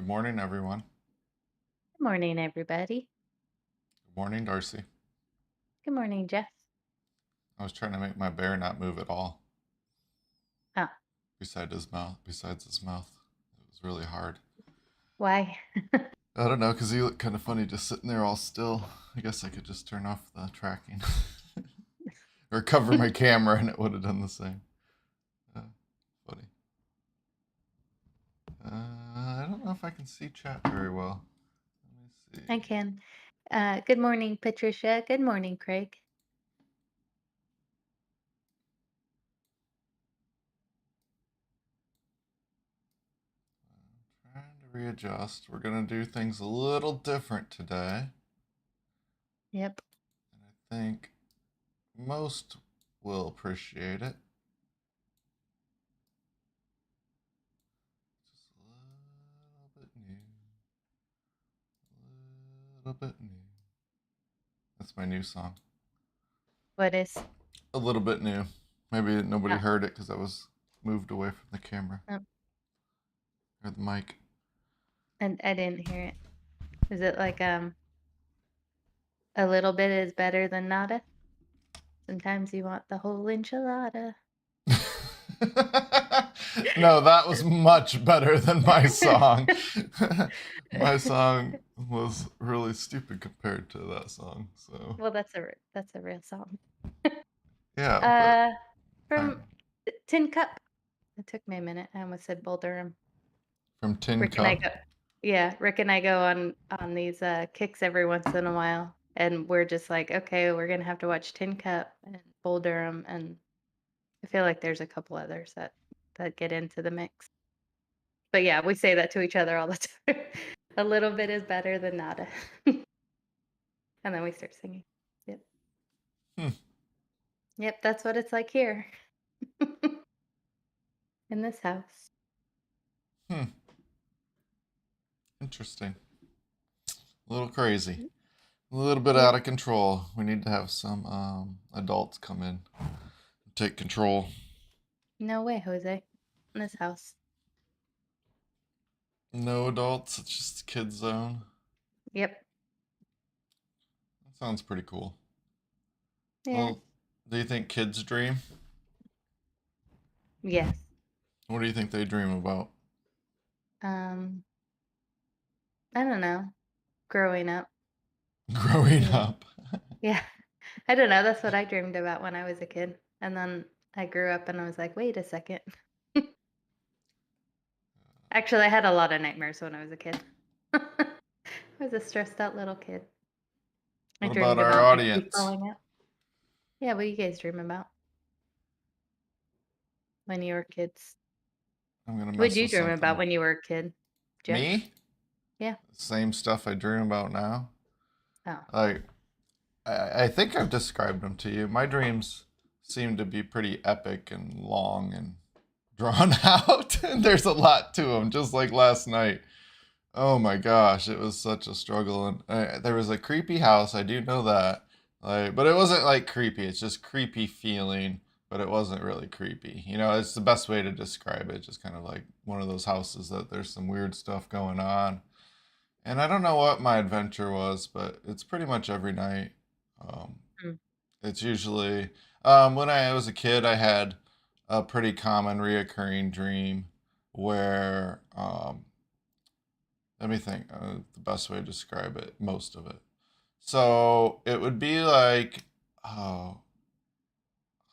morning, everyone. Good morning, everybody. Good morning, Darcy. Good morning, Jeff. I was trying to make my bear not move at all Oh, besides his mouth. It was really hard. why? I don't know, because he looked kind of funny just sitting there all still. I guess I could just turn off the tracking or cover my camera and it would have done the same. Uh, Funny. I don't know if I can see chat very well. Let me I see. can. Good morning, Patricia. Good morning, Craig. Trying to readjust. We're going to do things a little different today. Yep. And I think most will appreciate it. Just a little bit new. A little bit new. That's my new song. What is? A little bit new. Maybe nobody Oh, heard it because I was moved away from the camera oh, or the mic. and I didn't hear it. Is it like a little bit is better than nada? Sometimes you want the whole enchilada. No, that was much better than my song. My song was really stupid compared to that song. So Well, that's a real song. yeah, but Uh, I, from Tin Cup. It took me a minute. I almost said Bull Durham. from Tin Rick and I Cup. go Yeah, Rick and I go on these, kicks every once in a while, and we're just like, "Okay, we're gonna have to watch Tin Cup and Bull Durham," and I feel like there's a couple others that get into the mix. But, yeah, we say that to each other all the time. A little bit is better than nada. And then we start singing. Yep. Hmm, Yep, that's what it's like here in this house. hmm, interesting. A little crazy. Mm, A little bit out yep. of control. We need to have some adults come in, take control. No way, Jose. In this house. No adults, it's just kids zone. Yep. That sounds pretty cool. Yeah. Well, do you think kids dream? Yes. What do you think they dream about? Um, I don't know. Growing up. Growing Yeah. up. Yeah. I don't know, that's what I dreamed about when I was a kid, and then I grew up and I was like, "Wait a second." Actually, I had a lot of nightmares when I was a kid. I was a stressed out little kid. I What about dreamed our about my teeth audience? falling out. Yeah, what do you guys dream about when you were kids? I'm gonna What'd mess you with dream about something. when you were a kid, Jeff? Me? Yeah. Same stuff I dream about now. Oh. Like, I think I've described them to you. My dreams seem to be pretty epic and long and drawn out. And there's a lot to them, just like last night. Oh my gosh, it was such a struggle. And there was a creepy house. I do know that. Like, but it wasn't like creepy. It's just creepy feeling, but it wasn't really creepy. It's the best way to describe it. Just kind of like one of those houses that there's some weird stuff going on. And I don't know what my adventure was, but it's pretty much every night. Um, Mm. it's usually when I was a kid, I had a pretty common reoccurring dream where let me think the best way to describe it, most of it. So it would be like oh,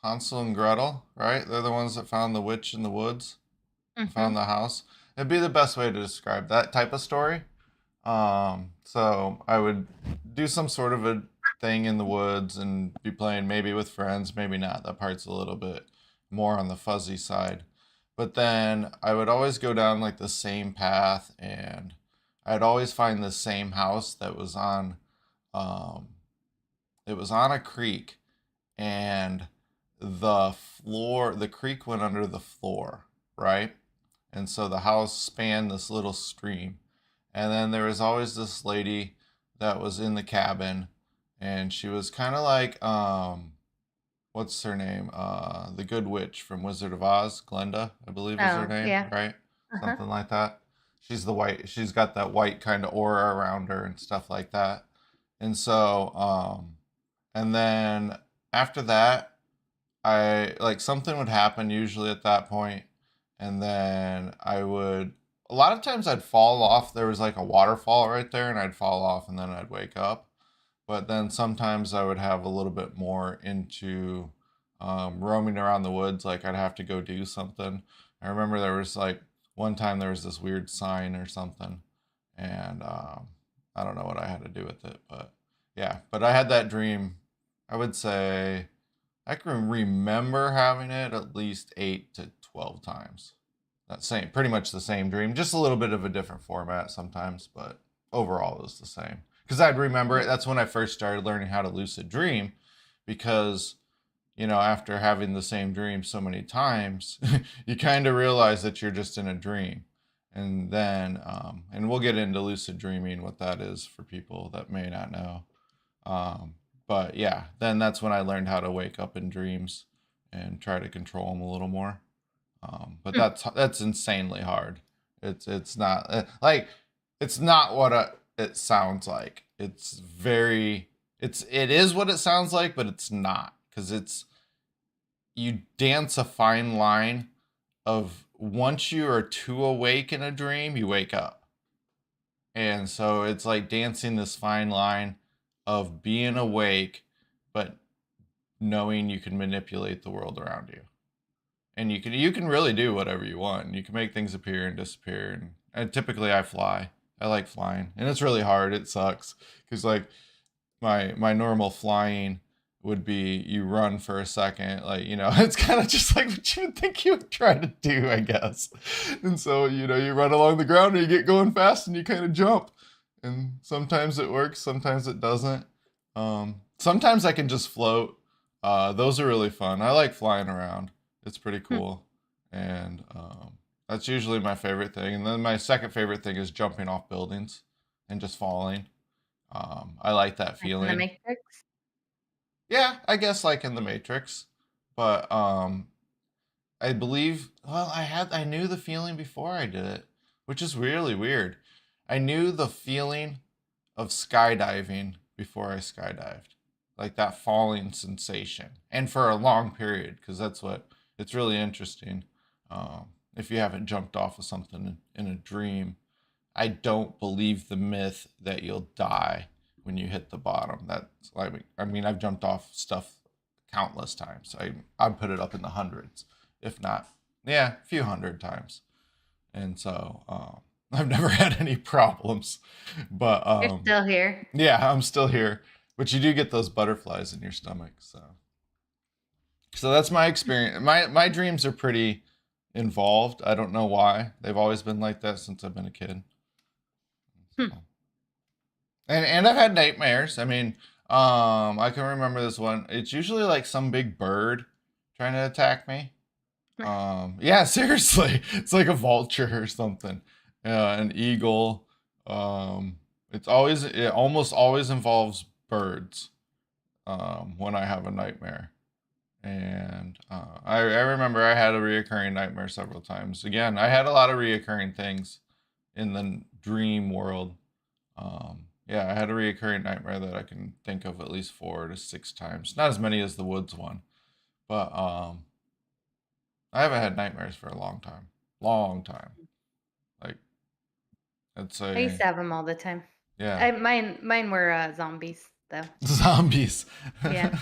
Hansel and Gretel, right? They're the ones that found the witch in the woods, found Mhm. the house. It'd be the best way to describe that type of story. So I would do some sort of a thing in the woods and be playing maybe with friends, maybe not. That part's a little bit more on the fuzzy side. But then I would always go down like the same path and I'd always find the same house that was on um it was on a creek and the creek went under the floor, right? And so the house spanned this little stream. And then there was always this lady that was in the cabin, and she was kind of like, what's her name? The Good Witch from Wizard of Oz, Glenda, I believe is her Oh, name, yeah. right? Uh-huh. Something like that. She's got that white kind of aura around her and stuff like that. And so, and then after that, I like something would happen usually at that point, and then I would a lot of times I'd fall off. There was like a waterfall right there, and I'd fall off, and then I'd wake up. But then sometimes I would have a little bit more into roaming around the woods. Like I'd have to go do something. I remember there was like one time there was this weird sign or something, and I don't know what I had to do with it, but yeah. But I had that dream. I would say I can remember having it at least 8 to 12 times. That same, pretty much the same dream, just a little bit of a different format sometimes, but overall it was the same. Because I'd remember it. That's when I first started learning how to lucid dream, because after having the same dream so many times, you kind of realize that you're just in a dream. And then, and we'll get into lucid dreaming, what that is for people that may not know. But yeah, then that's when I learned how to wake up in dreams and try to control them a little more. But that's insanely hard. It's not like it's not what it sounds like. It is what it sounds like, but it's not, because you dance a fine line of once you are too awake in a dream, you wake up. And so it's like dancing this fine line of being awake, but knowing you can manipulate the world around you. And you can really do whatever you want. You can make things appear and disappear. And typically I fly. I like flying. And it's really hard. It sucks. Because like my normal flying would be you run for a second, like it's kind of just like what you would think you would try to do, I guess. And so you run along the ground and you get going fast and you kind of jump, and sometimes it works, sometimes it doesn't. Sometimes I can just float. Those are really fun. I like flying around. It's pretty cool. And that's usually my favorite thing. And then my second favorite thing is jumping off buildings and just falling. I like that Like in the feeling. Matrix. Yeah, I guess like in the Matrix. But I believe, well, I knew the feeling before I did it, which is really weird. I knew the feeling of skydiving before I skydived. Like that falling sensation. And for a long period, because it's really interesting. If you haven't jumped off of something in a dream, I don't believe the myth that you'll die when you hit the bottom. That's I mean, I've jumped off stuff countless times. I put it up in the hundreds, if not, yeah, a few hundred times. And so I've never had any problems. But You're still here. yeah, I'm still here. But you do get those butterflies in your stomach. So that's my experience. My dreams are pretty involved. I don't know why. They've always been like that since I've been a kid. Hmm. And I've had nightmares. I mean, I can remember this one. It's usually like some big bird trying to attack me. Yeah, seriously, it's like a vulture or something, an eagle. It almost always involves birds. When I have a nightmare, and I remember I had a reoccurring nightmare several times. Again, I had a lot of reoccurring things in the dream world. Yeah, I had a reoccurring nightmare that I can think of at least 4 to 6 times. Not as many as the woods one, but I haven't had nightmares for a long time. Long time. Like I'd I used say, to have them all the time. yeah, Mine were zombies though. zombies. Yeah.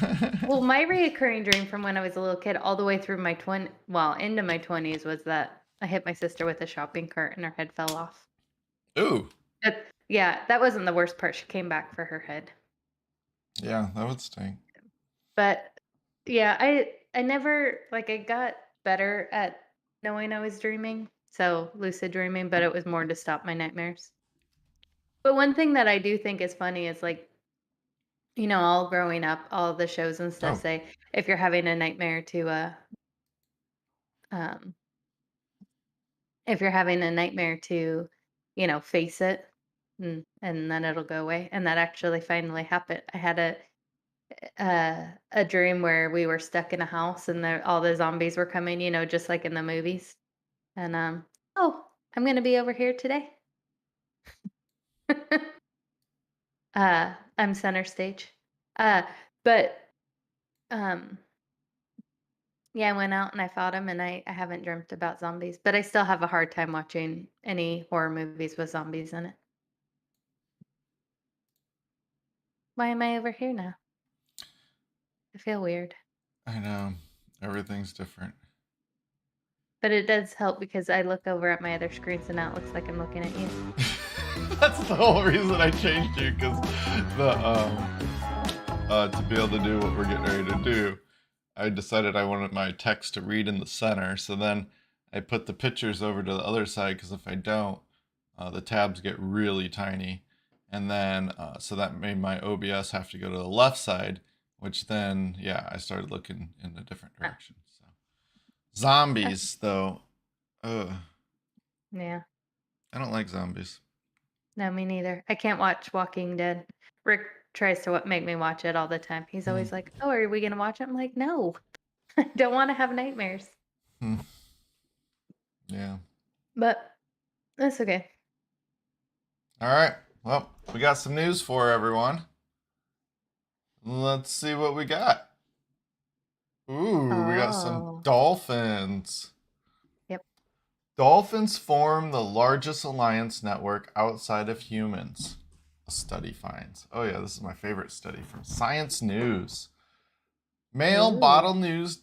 Well, my reoccurring dream from when I was a little kid all the way through into my 20s was that I hit my sister with a shopping cart and her head fell off. Ooh, Yeah, that wasn't the worst part. She came back for her head. yeah, that would stink. But yeah, I never like I got better at knowing I was dreaming. So lucid dreaming, but it was more to stop my nightmares. But one thing that I do think is funny is like, all growing up, all the shows and stuff Oh, say if you're having a nightmare to um if you're having a nightmare to, face it, and then it'll go away. And that actually finally happened. I had a dream where we were stuck in a house and all the zombies were coming, just like in the movies. And oh, I'm gonna be over here today. I'm center stage. Uh, but um, yeah, I went out and I fought him, and I haven't dreamt about zombies, but I still have a hard time watching any horror movies with zombies in it. Why am I over here now? I feel weird, I know. Everything's different. but it does help because I look over at my other screens and now it looks like I'm looking at you. That's the whole reason I changed you, because to be able to do what we're getting ready to do, I decided I wanted my text to read in the center. So then I put the pictures over to the other side, because if I don't, the tabs get really tiny. And then, so that made my OBS have to go to the left side, which then, yeah, I started looking in a different Ah, direction. So zombies, though, ugh, yeah, I don't like zombies. no, me neither. I can't watch Walking Dead. Rick tries to make me watch it all the time. He's Hmm. always like, "Oh, are we gonna watch it?" I'm like, "No, I don't want to have nightmares." Hmm. Yeah. But that's okay. All right. Well, we got some news for everyone. Let's see what we got. Ooh, we got some Oh, dolphins. yep. Dolphins form the largest alliance network outside of humans. A study finds. Oh yeah, this is my favorite study from Science News. Male Ooh. bottlenose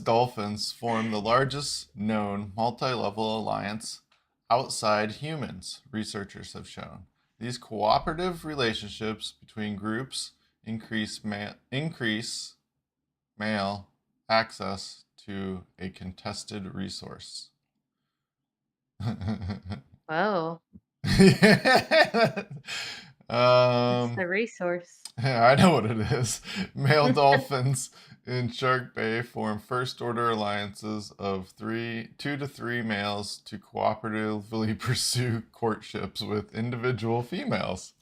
dolphins form the largest known multi-level alliance outside humans, researchers have shown. These cooperative relationships between groups increase male access to a contested resource. Whoa. What's um, the resource? Yeah, I know what it is. Male dolphins in Shark Bay form first order alliances of 2 to 3 males to cooperatively pursue courtships with individual females.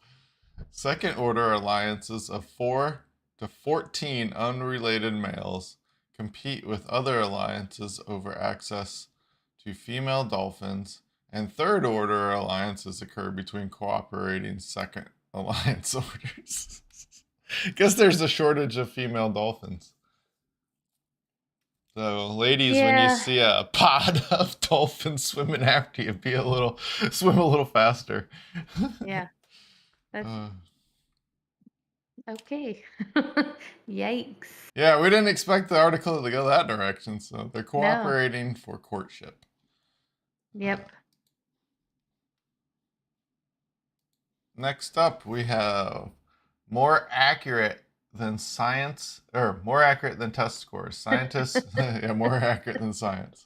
Second order alliances of 4 to 14 unrelated males compete with other alliances over access to female dolphins, and third order alliances occur between cooperating second alliance orders. Guess there's a shortage of female dolphins. So, ladies, when you Yeah, see a pod of dolphins swimming after you, swim a little faster. yeah. That's uh, okay. Yikes. yeah, we didn't expect the article to go that direction, so they're No. cooperating for courtship. Uh, Yep. Next up, we have more accurate than science, or more accurate than test scores. Scientists, yeah, more accurate than science.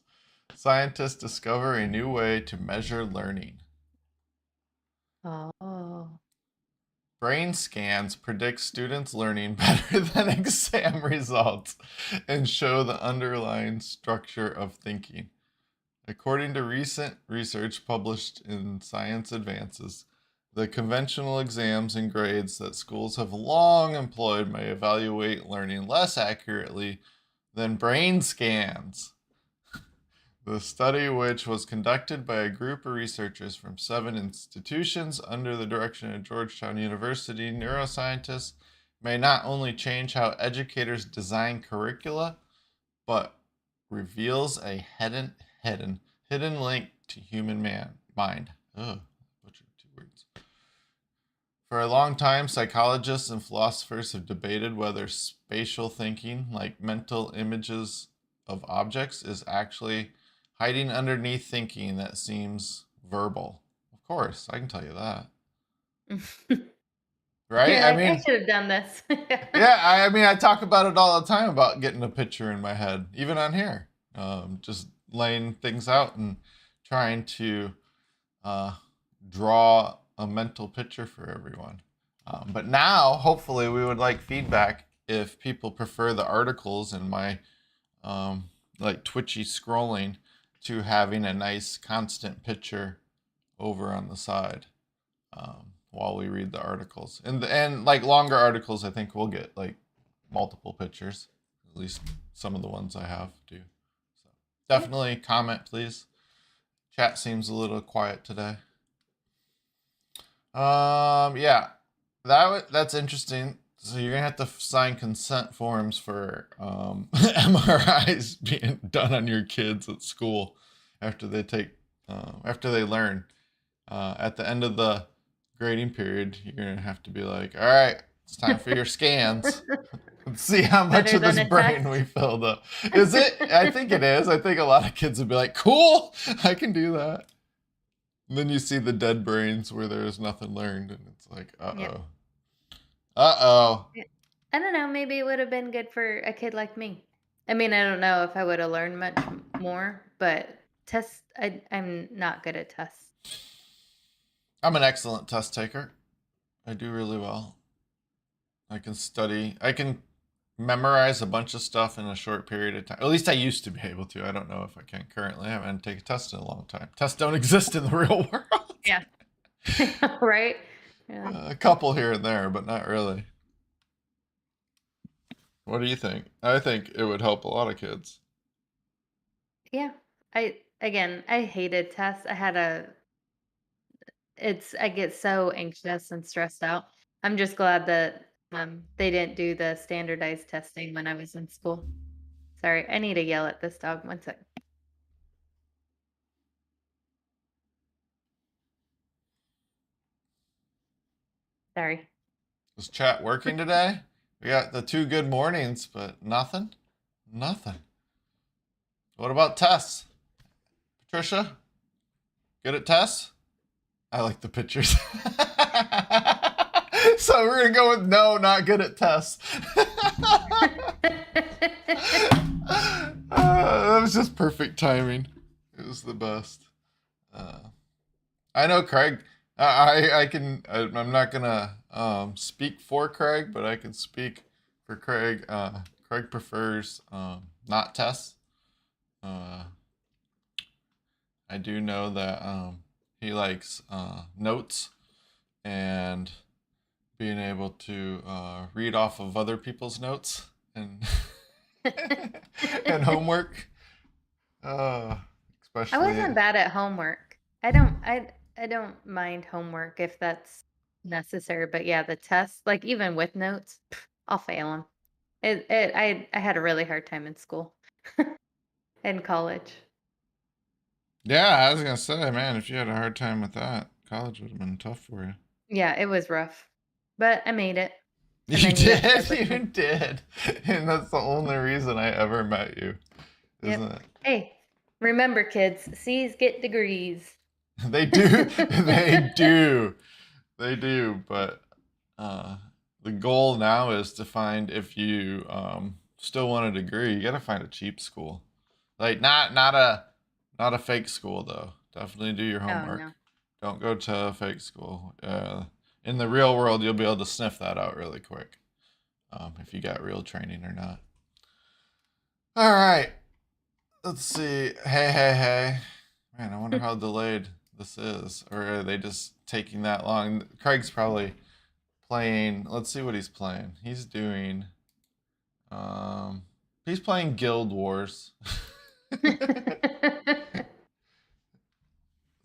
Scientists discover a new way to measure learning. Oh. Brain scans predict students' learning better than exam results and show the underlying structure of thinking. According to recent research published in Science Advances, the conventional exams and grades that schools have long employed may evaluate learning less accurately than brain scans. The study, which was conducted by a group of researchers from 7 institutions under the direction of Georgetown University neuroscientists, may not only change how educators design curricula, but reveals a hidden link to human mind. Ugh, butchered 2 words. For a long time, psychologists and philosophers have debated whether spatial thinking, like mental images of objects, is actually hiding underneath thinking that seems verbal. Of course, I can tell you that. Right? You're I like, I mean, should have done this. yeah, I mean, I talk about it all the time about getting a picture in my head, even on here. Just laying things out and trying to uh, draw a mental picture for everyone. But now, hopefully, we would like feedback if people prefer the articles and my um, like twitchy scrolling to having a nice constant picture over on the side while we read the articles. And like longer articles, I think we'll get like multiple pictures. At least some of the ones I have do. So Yep. definitely comment, please. Chat seems a little quiet today. Yeah, that's interesting. So you're gonna have to sign consent forms for MRIs being done on your kids at school after they after they learn. At the end of the grading period, you're gonna have to be like, all right, it's time for your scans. Let's see how much Better of this than a brain test. we filled up. Is it? I think it is. I think a lot of kids would be like, cool, I can do that. And then you see the dead brains where there's nothing learned, and it's like, uh Yep. oh. Uh oh. I don't know. Maybe it would have been good for a kid like me. I mean, I don't know if I would have learned much more, but tests, I'm not good at tests. I'm an excellent test taker. I do really well. I can study. I can memorize a bunch of stuff in a short period of time. At least I used to be able to. I don't know if I can currently. I haven't taken a test in a long time. Tests don't exist in the real world. Yeah. Right? Yeah. A couple here and there, but not really. What do you think? I think it would help a lot of kids. Yeah. I hated tests. I get so anxious and stressed out. I'm just glad that they didn't do the standardized testing when I was in school. Sorry, I need to yell at this dog. One sec. Sorry. Is chat working today? We got the 2 good mornings, but nothing? Nothing. What about tests? Patricia? Good at tests? I like the pictures. So we're gonna go with no, not good at tests. That was just perfect timing. It was the best. I know Craig. I can. I'm not gonna speak for Craig, but I can speak for Craig. Craig prefers not tests. I do know that he likes notes and being able to read off of other people's notes and and homework. I wasn't Especially. bad at homework. I don't mind homework if that's necessary, but yeah, the tests, like even with notes, I'll fail them. I had a really hard time in school and college. Yeah, I was gonna say, man, if you had a hard time with that, college would have been tough for you. Yeah, it was rough, but I made it. And You then you got stuck did, with you me. did, and that's the only reason I ever met you, isn't Yep. it? Hey, remember, kids, C's get degrees. They do, they do, they do. But uh, the goal now is to find if you still want a degree, you got to find a cheap school, like not a fake school though. Definitely do your Oh homework. no. Don't go to a fake school. In the real world, you'll be able to sniff that out really quick, if you got real training or not. All right, let's see. Hey. Man, I wonder how delayed this is. Or are they just taking that long? Craig's probably playing. Let's see what he's playing. Um, he's playing Guild Wars.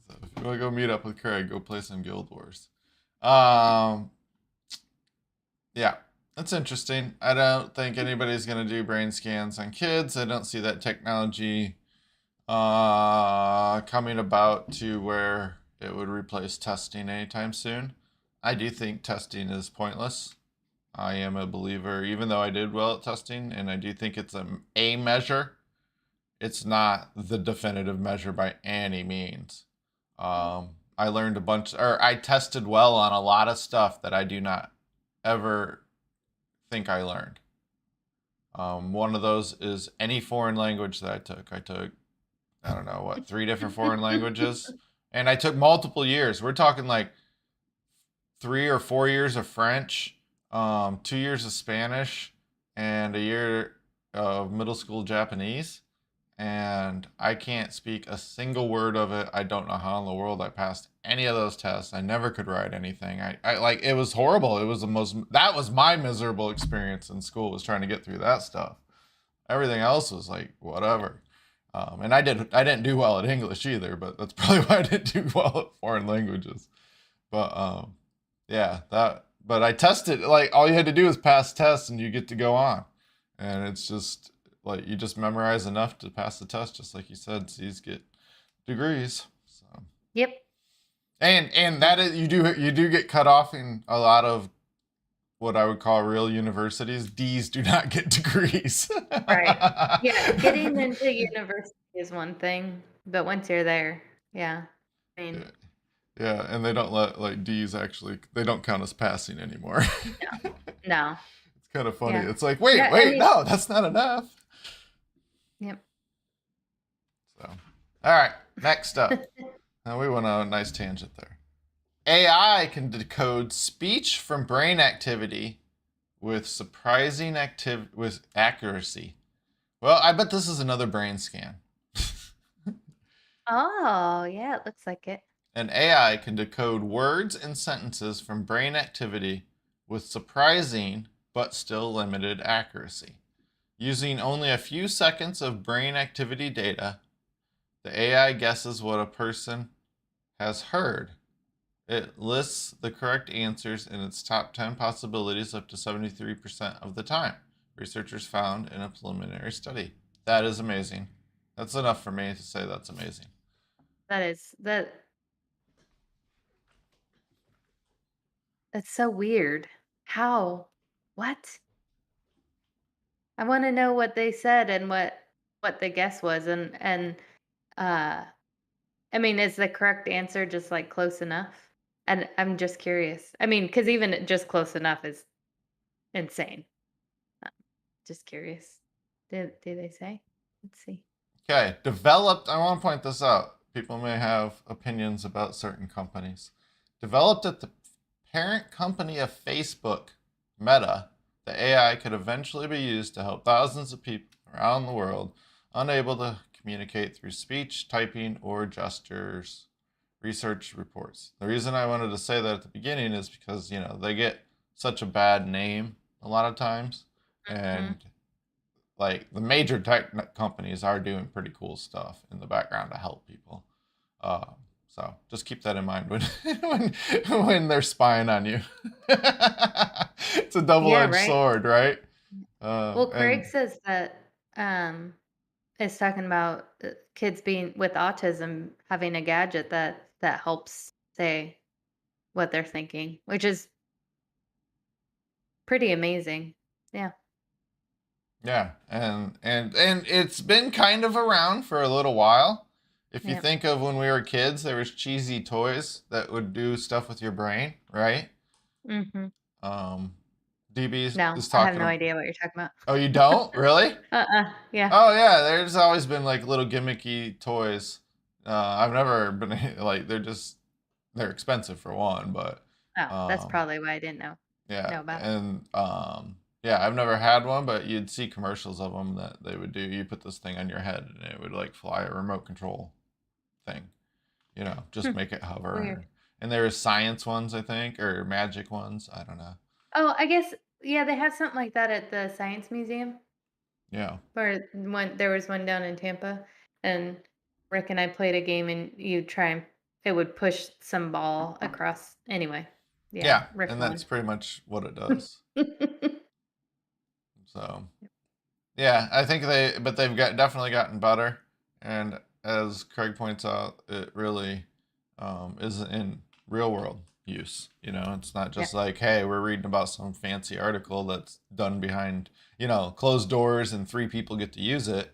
So if you want to go meet up with Craig, go play some Guild Wars. Um, yeah, that's interesting. I don't think anybody's gonna do brain scans on kids. I don't see that technology coming about to where it would replace testing anytime soon. I do think testing is pointless. I am a believer, even though I did well at testing, and I do think it's a measure. It's not the definitive measure by any means. I learned a bunch, or I tested well on a lot of stuff that I do not ever think I learned. One of those is any foreign language that I took. I took, I don't know what, 3 different foreign languages, and I took multiple years. We're talking like 3 or 4 years of French, 2 years of Spanish, and a year of middle school Japanese. And I can't speak a single word of it. I don't know how in the world I passed any of those tests. I never could write anything. I like, it was horrible. It was that was my miserable experience in school, was trying to get through that stuff. Everything else was like whatever. And I didn't do well at English either, but that's probably why I didn't do well at foreign languages. But yeah, but I tested, like, all you had to do is pass tests and you get to go on. And it's just like you just memorize enough to pass the test, just like you said. C's get degrees. So Yep. and that is, you do get cut off in a lot of what I would call real universities. D's do not get degrees. Right. Yeah, getting into university is one thing, but once you're there, yeah. I Yeah. mean, Yeah, and they don't let, like, D's actually, they don't count as passing anymore. no. It's kind of funny. Yeah. It's like, Yeah, I wait, mean, no, that's not enough. yep. So, all right, next up. Now we went on a nice tangent there. AI can decode speech from brain activity with surprising with accuracy. Well, I bet this is another brain scan. Oh, yeah, it looks like it. An AI can decode words and sentences from brain activity with surprising but still limited accuracy. Using only a few seconds of brain activity data, the AI guesses what a person has heard. It lists the correct answers in its top 10 possibilities up to 73% of the time, researchers found in a preliminary study. That is amazing. That's enough for me to say that's amazing. That's so weird. How? What? I want to know what they said and what the guess was, and uh I mean, is the correct answer just like close enough? And I'm just curious. I mean, because even just close enough is insane. Uh, Just curious. Do they say? Let's see. Okay, developed, I want to point this out. People may have opinions about certain companies. Developed at the parent company of Facebook, Meta, the AI could eventually be used to help thousands of people around the world unable to communicate through speech, typing, or gestures. Research reports. The reason I wanted to say that at the beginning is because, they get such a bad name a lot of times. Hmm. And like the major tech companies are doing pretty cool stuff in the background to help people. So just keep that in mind when when they're spying on you. It's a Yeah, double-edged right. sword, right? Well, Craig And says that is talking about kids being with autism having a gadget that helps say what they're thinking, which is pretty amazing. Yeah. yeah, and it's been kind of around for a little while. If you Yeah. think of when we were kids, there was cheesy toys that would do stuff with your brain, right? Hmm. Um, DB No, is I have talking. no idea what you're talking about. Oh, you don't really? Yeah. Oh yeah, there's always been like little gimmicky toys. I've never been like they're expensive for one, but Oh, that's um, probably why I didn't yeah, know about it. and yeah, I've never had one, but you'd see commercials of them that they would do. You put this thing on your head and it would like fly a remote control thing, just Hmm, make it weird. hover. And there was science ones, I think, or magic ones. I don't know. Oh, I guess yeah, they have something like that at the Science Museum. Yeah, Or one there was one down in Tampa, and Rick and I played a game, and you try and it would push some ball across. Anyway, yeah, yeah, Rick and that's won. pretty much what it does. So. Yeah, I think they've definitely gotten better, and as Craig points out, it really is in real world use. It's not Yeah. just like, hey, we're reading about some fancy article that's done behind closed doors and three people get to use it.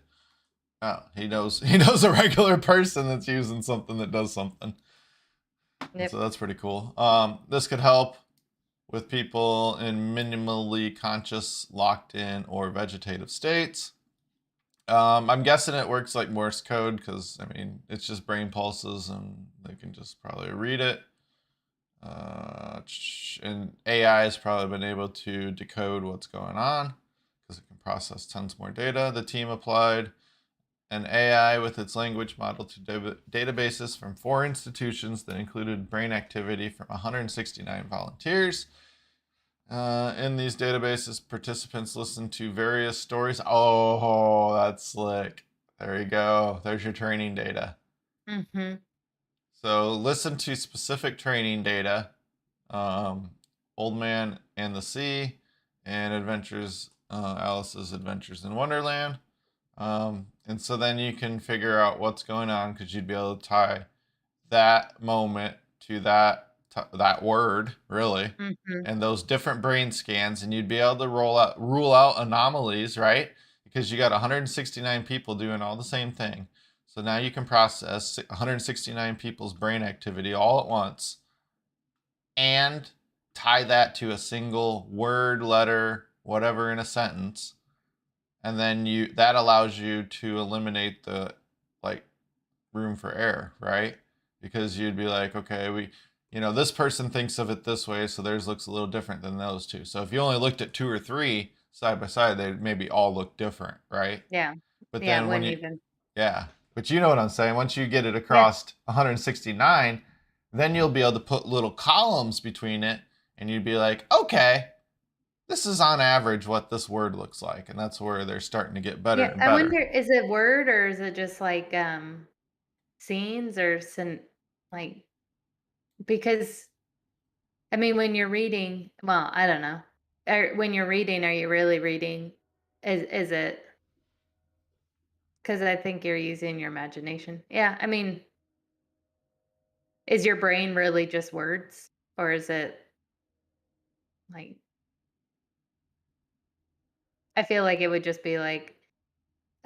Oh, he knows a regular person that's using something that does something, and so Yep. that's pretty cool. This could help with people in minimally conscious, locked in, or vegetative states. I'm guessing it works like Morse code because I mean it's just brain pulses and they can just probably read it. And AI has probably been able to decode what's going on because it can process tons more data. The team applied an AI with its language model to databases from 4 institutions that included brain activity from 169 volunteers. In these databases, participants listen to various stories. Oh, that's slick. There you go. There's your training data. Mm-hmm. So listen to specific training data. Old Man and the Sea and Alice's Adventures in Wonderland. And so then you can figure out what's going on because you'd be able to tie that moment to that word really, Mm-hmm. and those different brain scans, and you'd be able to rule out anomalies, right? Because you got 169 people doing all the same thing. So now you can process 169 people's brain activity all at once and tie that to a single word, letter, whatever in a sentence. And then that allows you to eliminate the like room for error, right? Because you'd be like, okay, this person thinks of it this way, so theirs looks a little different than those two. So if you only looked at two or three side by side, they'd maybe all look different, right? Yeah. But Yeah, then wouldn't even. yeah, but you know what I'm saying. Once you get it Yeah. across 169, then you'll be able to put little columns between it, and you'd be like, okay, this is on average what this word looks like, and that's where they're starting to get better Yeah. and I better. wonder, is it word or is it just like scenes or like, because I mean when you're reading, well, I don't know. When you're reading, are you really reading? Is it, because I think you're using your imagination. Yeah, I mean, is your brain really just words? Or is it like, I feel like it would just be like,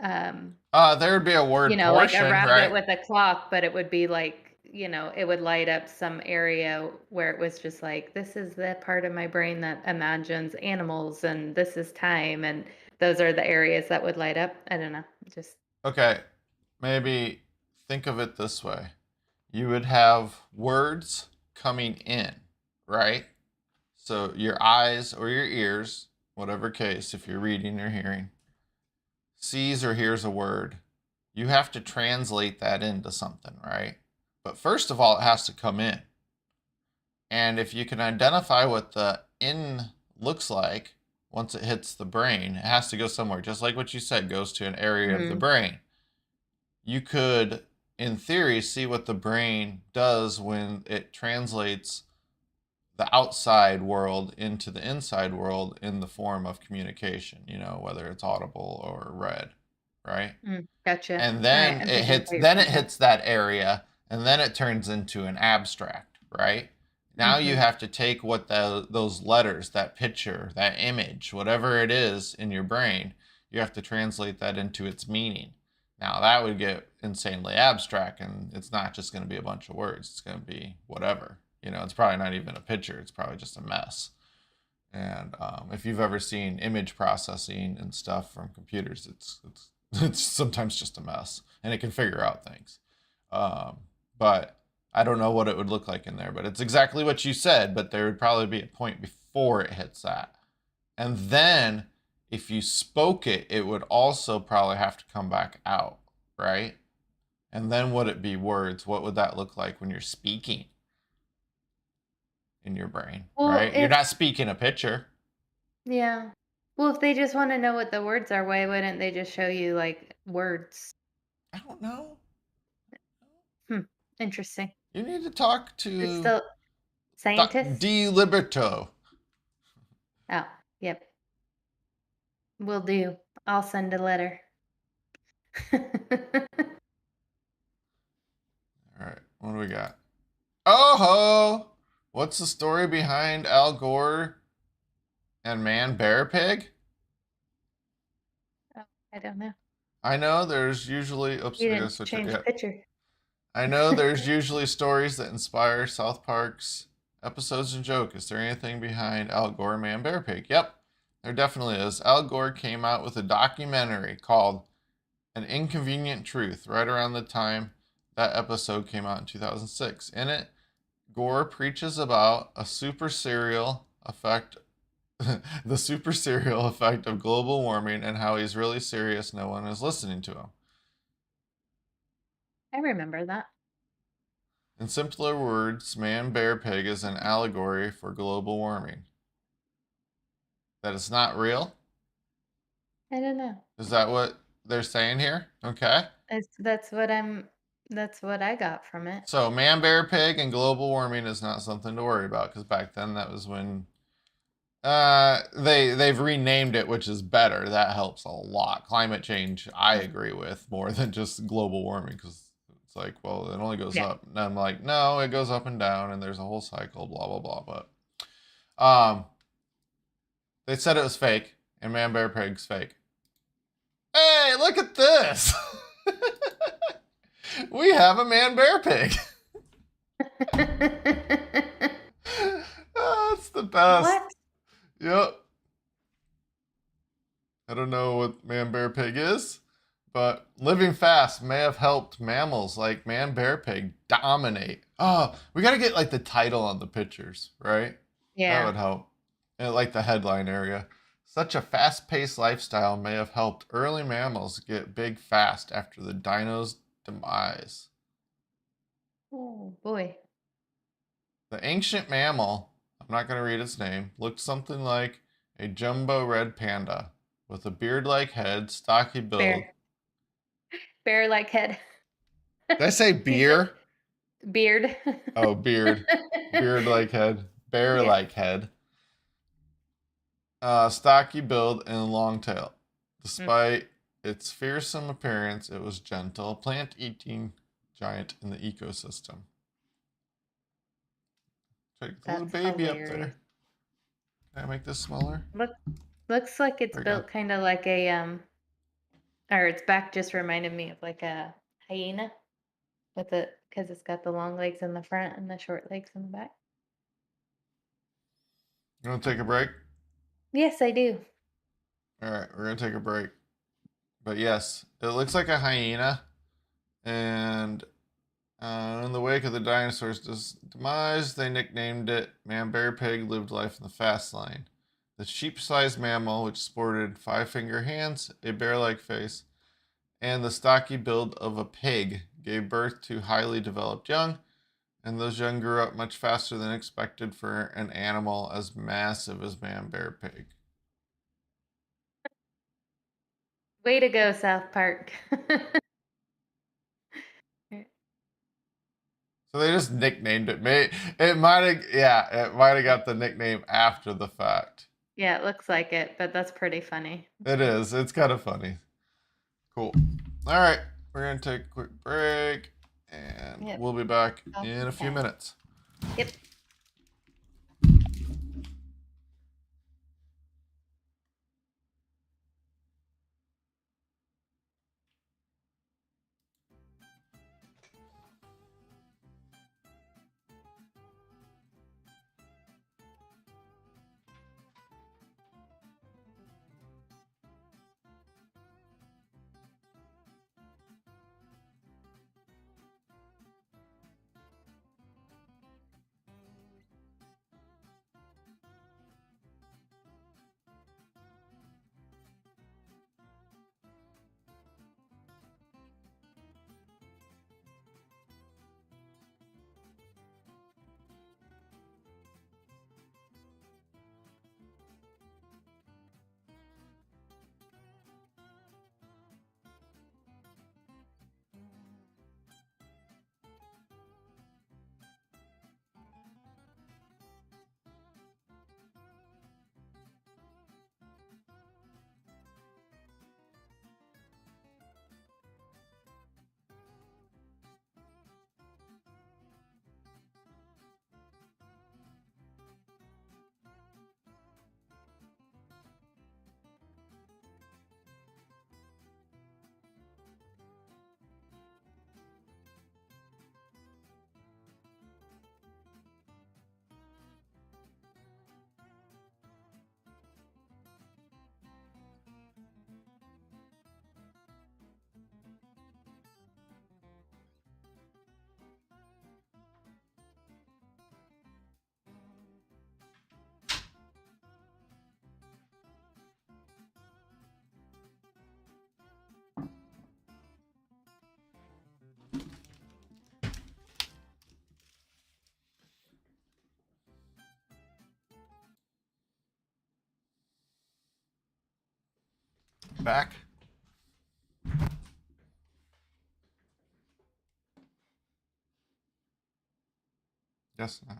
um, There would be a word like a portion, rabbit right? with a clock, but it would be like, it would light up some area where it was just like, this is the part of my brain that imagines animals and this is time. And those are the areas that would light up. I don't know. Just, Okay, maybe think of it this way. You would have words coming in, right? So your eyes or your ears, whatever case, if you're reading or hearing, sees or hears a word. You have to translate that into something, right? But first of all, it has to come in. And if you can identify what the in looks like once it hits the brain, it has to go somewhere. Just like what you said, goes to an area of the mhm. brain. You could, in theory, see what the brain does when it translates the outside world into the inside world in the form of communication, whether it's audible or read, right? Gotcha. And All right. then I'm it picking up hits what you're then it saying now. hits that area, and then it turns into an abstract, right? Now you Hmm. have to take what those letters, that picture, that image, whatever it is in your brain, you have to translate that into its meaning. Now that would get insanely abstract, and it's not just going to be a bunch of words. It's going to be whatever. It's probably not even a picture. It's probably just a mess. And if you've ever seen image processing and stuff from computers, it's it's sometimes just a mess, and it can figure out things. But I don't know what it would look like in there. But it's exactly what you said. But there would probably be a point before it hits that, and then if you spoke it, it would also probably have to come back out, right? And then would it be words? What would that look like when you're speaking in your brain, Well, right? You're if, not speaking a picture. yeah. Well, if they just want to know what the words are, why wouldn't they just show you like words? I don't know. Hmm. Interesting. You need to talk It's to still scientists? D. Liberto. Oh, yep. Will do. I'll send a letter. All right, what do we got? Oh ho! What's the story behind Al Gore and Man Bear Pig? Oh, I don't know. I know there's usually. Oops, You I gotta didn't switch it. change Yeah, picture. I know there's usually stories that inspire South Park's episodes and joke. Is there anything behind Al Gore and Man Bear Pig? Yep, there definitely is. Al Gore came out with a documentary called An Inconvenient Truth right around the time that episode came out in 2006. In it, Gore preaches about a super serial effect, the super serial effect of global warming, and how he's really serious. No one is listening to him. I remember that. In simpler words, Man Bear Pig is an allegory for global warming. That it's not real? I don't know. Is that what they're saying here. Okay. That's what I got from it. So man, bear, pig, and global warming is not something to worry about because back then that was when they've renamed it, which is better. That helps a lot. Climate change, I agree with more than just global warming because it's like, well, it only goes Yeah. up. And I'm like, no, it goes up and down, and there's a whole cycle, blah blah blah. But they said it was fake, and man, bear, pig's fake. Hey, look at this! We have a man, bear, pig. Oh, it's the best. What? Yep. I don't know what man, bear, pig is, but living fast may have helped mammals like man, bear, pig dominate. Oh, we got to get like the title on the pictures, right? That Yeah. would help. And like the headline area. Such a fast paced lifestyle may have helped early mammals get big fast after the dino's demise. Oh boy. The ancient mammal, I'm not going to read its name, looked something like a jumbo red panda with a beard like head, stocky build. Bear. Bear like head. Did I say beer? Beard. Oh, beard. Beard like head. Bear like head. Stocky build and long tail. Despite its fearsome appearance, it was gentle, plant eating giant in the ecosystem. Check the little baby hilarious. up there. Can I make this smaller? Looks like it's There you built go. kind of like a or its back just reminded me of like a hyena with it because it's got the long legs in the front and the short legs in the back. You want to take a break? Yes, I do. All right, we're going to take a break. But yes, it looks like a hyena. And in the wake of the dinosaurs' demise, they nicknamed it Man Bear Pig lived life in the fast lane. The sheep-sized mammal, which sported five-finger hands, a bear-like face, and the stocky build of a pig, gave birth to highly developed young, and those young grew up much faster than expected for an animal as massive as Man Bear Pig. Way to go, South Park. So they just nicknamed it. It might have got the nickname after the fact. Yeah, it looks like it, but that's pretty funny. It is. It's kind of funny. Cool. All right, we're gonna take a quick break, and we'll be back in a few minutes. Yep. Back. Guess not.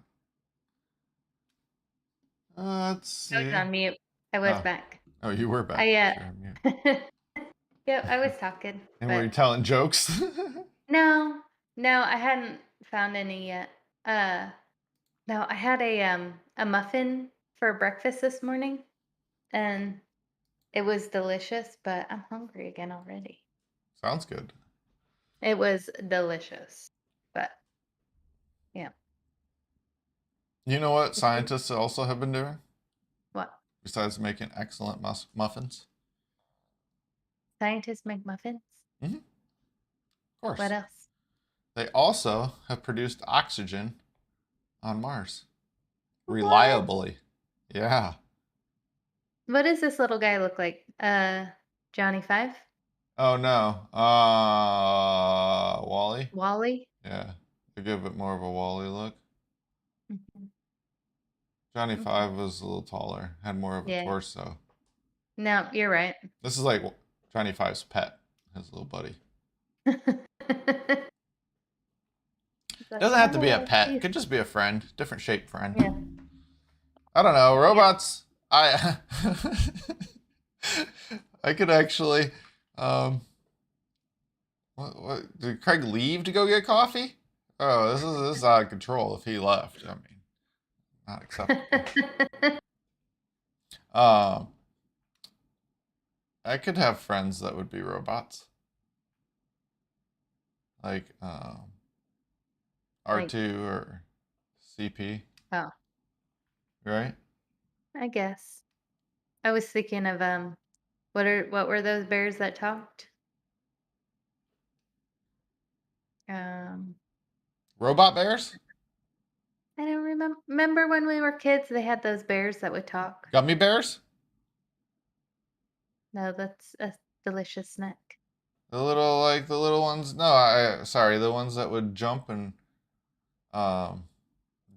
Let's I was see. on mute. I was Oh, back. oh, you were back. I Sure, I'm mute. yep, I was talking, And were you but telling jokes? no, no, I hadn't found any yet. Uh, no, I had a muffin for breakfast this morning, and it was delicious. But I'm hungry again already. Sounds good. It was delicious, but yeah. You know what scientists also have been doing What? besides making excellent muffins? Scientists make muffins? Mm-hmm. Of What course. else? They also have produced oxygen on Mars What? reliably. Yeah. What does this little guy look like? Johnny Five? Oh no. Wally. Wally? Yeah. They give it more of a Wally look. Mhm. Johnny Okay. Five was a little taller, had more of a Yeah. torso. No, you're right. This is like Johnny Five's pet, his little buddy. He's like, Doesn't have to be a hello, pet. peace. Could just be a friend, different shaped friend. Yeah. I don't know. Yeah. Robots. I I could actually. What did Craig leave to go get coffee? Oh, this is out of control. If he left, I mean, not acceptable. Um, I could have friends that would be robots, like Like, R2 or CP, oh, right? I guess. I was thinking of what were those bears that talked? Um, Robot bears, I don't remember when we were kids, they had those bears that would talk. gummy bears, No, that's a delicious snack. the little ones. No, I sorry, the ones that would jump and um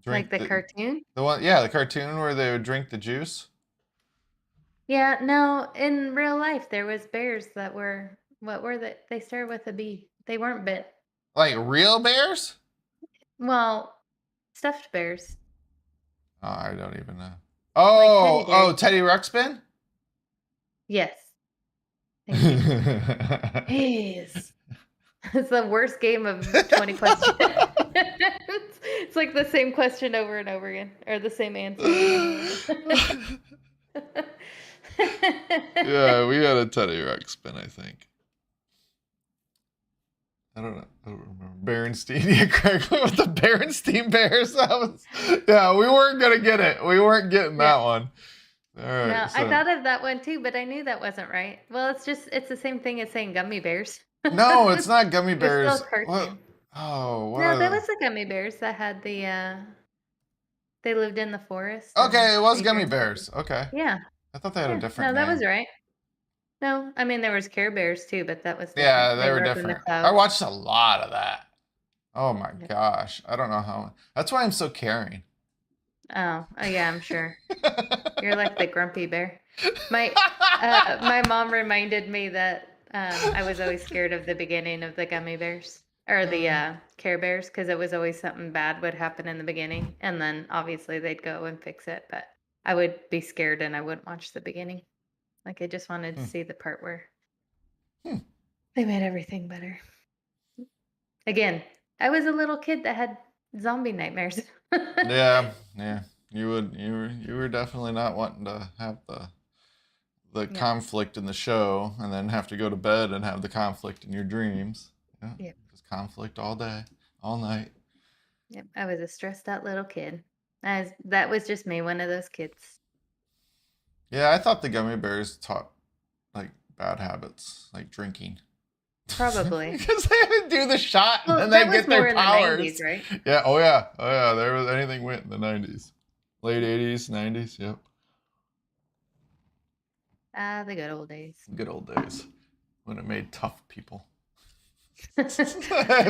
drink Like the cartoon? the one. Yeah, the cartoon where they would drink the juice. Yeah, no, in real life there was bears that were what were they? They started with a B. They weren't bit. Like real bears? Well, stuffed bears. Oh, I don't even know. Like teddy bears. Teddy Ruxpin? Yes. Thank you. Yes. It's the worst game of 20 questions. It's like the same question over and over again, or the same answer over and over. Yeah, we had a Teddy Ruxpin, I think. I don't know. I don't remember. Berenstein. Yeah, Craig went with the Berenstein Bears. Yeah, we weren't going to get it. We weren't getting Yeah. that one. All right. No, So, I thought of that one too, but I knew that wasn't right. Well, it's the same thing as saying gummy bears. no, it's not gummy It was still bears. a cartoon. What? Oh, what No, are that the... was the gummy bears that had they lived in the forest Okay, and it was they gummy drank the bears. Okay. Yeah. I thought they had a Yeah. different No, that name. was right. No, I mean there was Care Bears too, but that was Yeah, different. they were grew up in the different. I clouds. watched a lot of that. Oh my Yeah. gosh. I don't know how. That's why I'm so caring. Oh, yeah, I'm sure. You're like the grumpy bear. My my mom reminded me that I was always scared of the beginning of the gummy bears or the Care Bears because it was always something bad would happen in the beginning, and then obviously they'd go and fix it. But I would be scared and I wouldn't watch the beginning. Like I just wanted to see the part where Hmm. they made everything better. Again, I was a little kid that had zombie nightmares. Yeah, yeah. You were definitely not wanting to have the Yeah. conflict in the show and then have to go to bed and have the conflict in your dreams. Yeah. Yeah. Just conflict all day, all night. Yep, I was a stressed out little kid. That was just me, one of those kids. Yeah, I thought the gummy bears taught like bad habits, like drinking. Probably. Because they would do the shot and Well, then that they was get more their in powers. the 90s, right? Yeah, oh yeah. Oh yeah. There was anything went in the 90s. Late 80s, 90s, yep. Ah, the good old days. Good old days. When it made tough people. If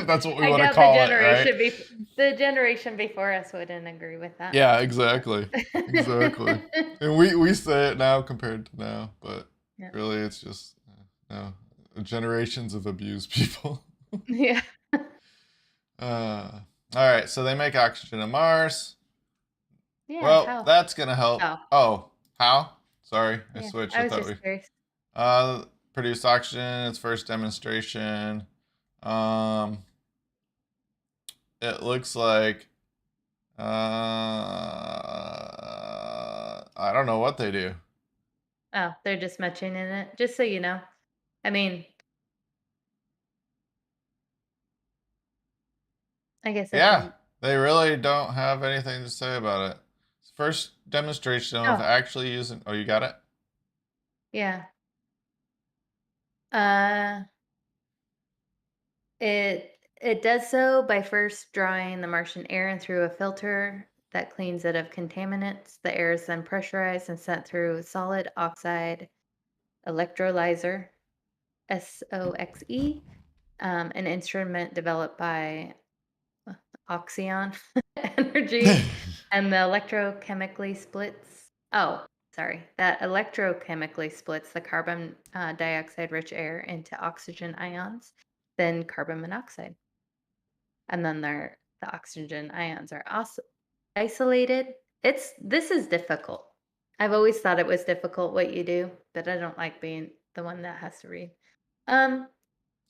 that's what we I want to doubt call the it, right? generation the generation before us wouldn't agree with that. Yeah, exactly. Exactly. And we say it now compared to now, but Yeah. really it's just no generations of abused people. Yeah. All right, so they make oxygen on Mars. Yeah, Well, how? that's gonna help. Oh, Oh, how? Sorry, I yeah. switched. I I was thought just we curious. produced oxygen. Its first demonstration. Um, it looks like I don't know what they do. Oh, they're just mentioning it, just so you know. I mean, I guess I Yeah, can. they really don't have anything to say about it. First demonstration of Oh, actually using. Oh, you got it. yeah. Uh, it does so by first drawing the Martian air in through a filter that cleans it of contaminants. The air is then pressurized and sent through solid oxide electrolyzer SOXE, an instrument developed by Oxeon Energy, and the electrochemically splits. Oh, sorry. That electrochemically splits the carbon dioxide rich air into oxygen ions, then carbon monoxide. And then the oxygen ions are also isolated. This is difficult. I've always thought it was difficult what you do, but I don't like being the one that has to read. Um,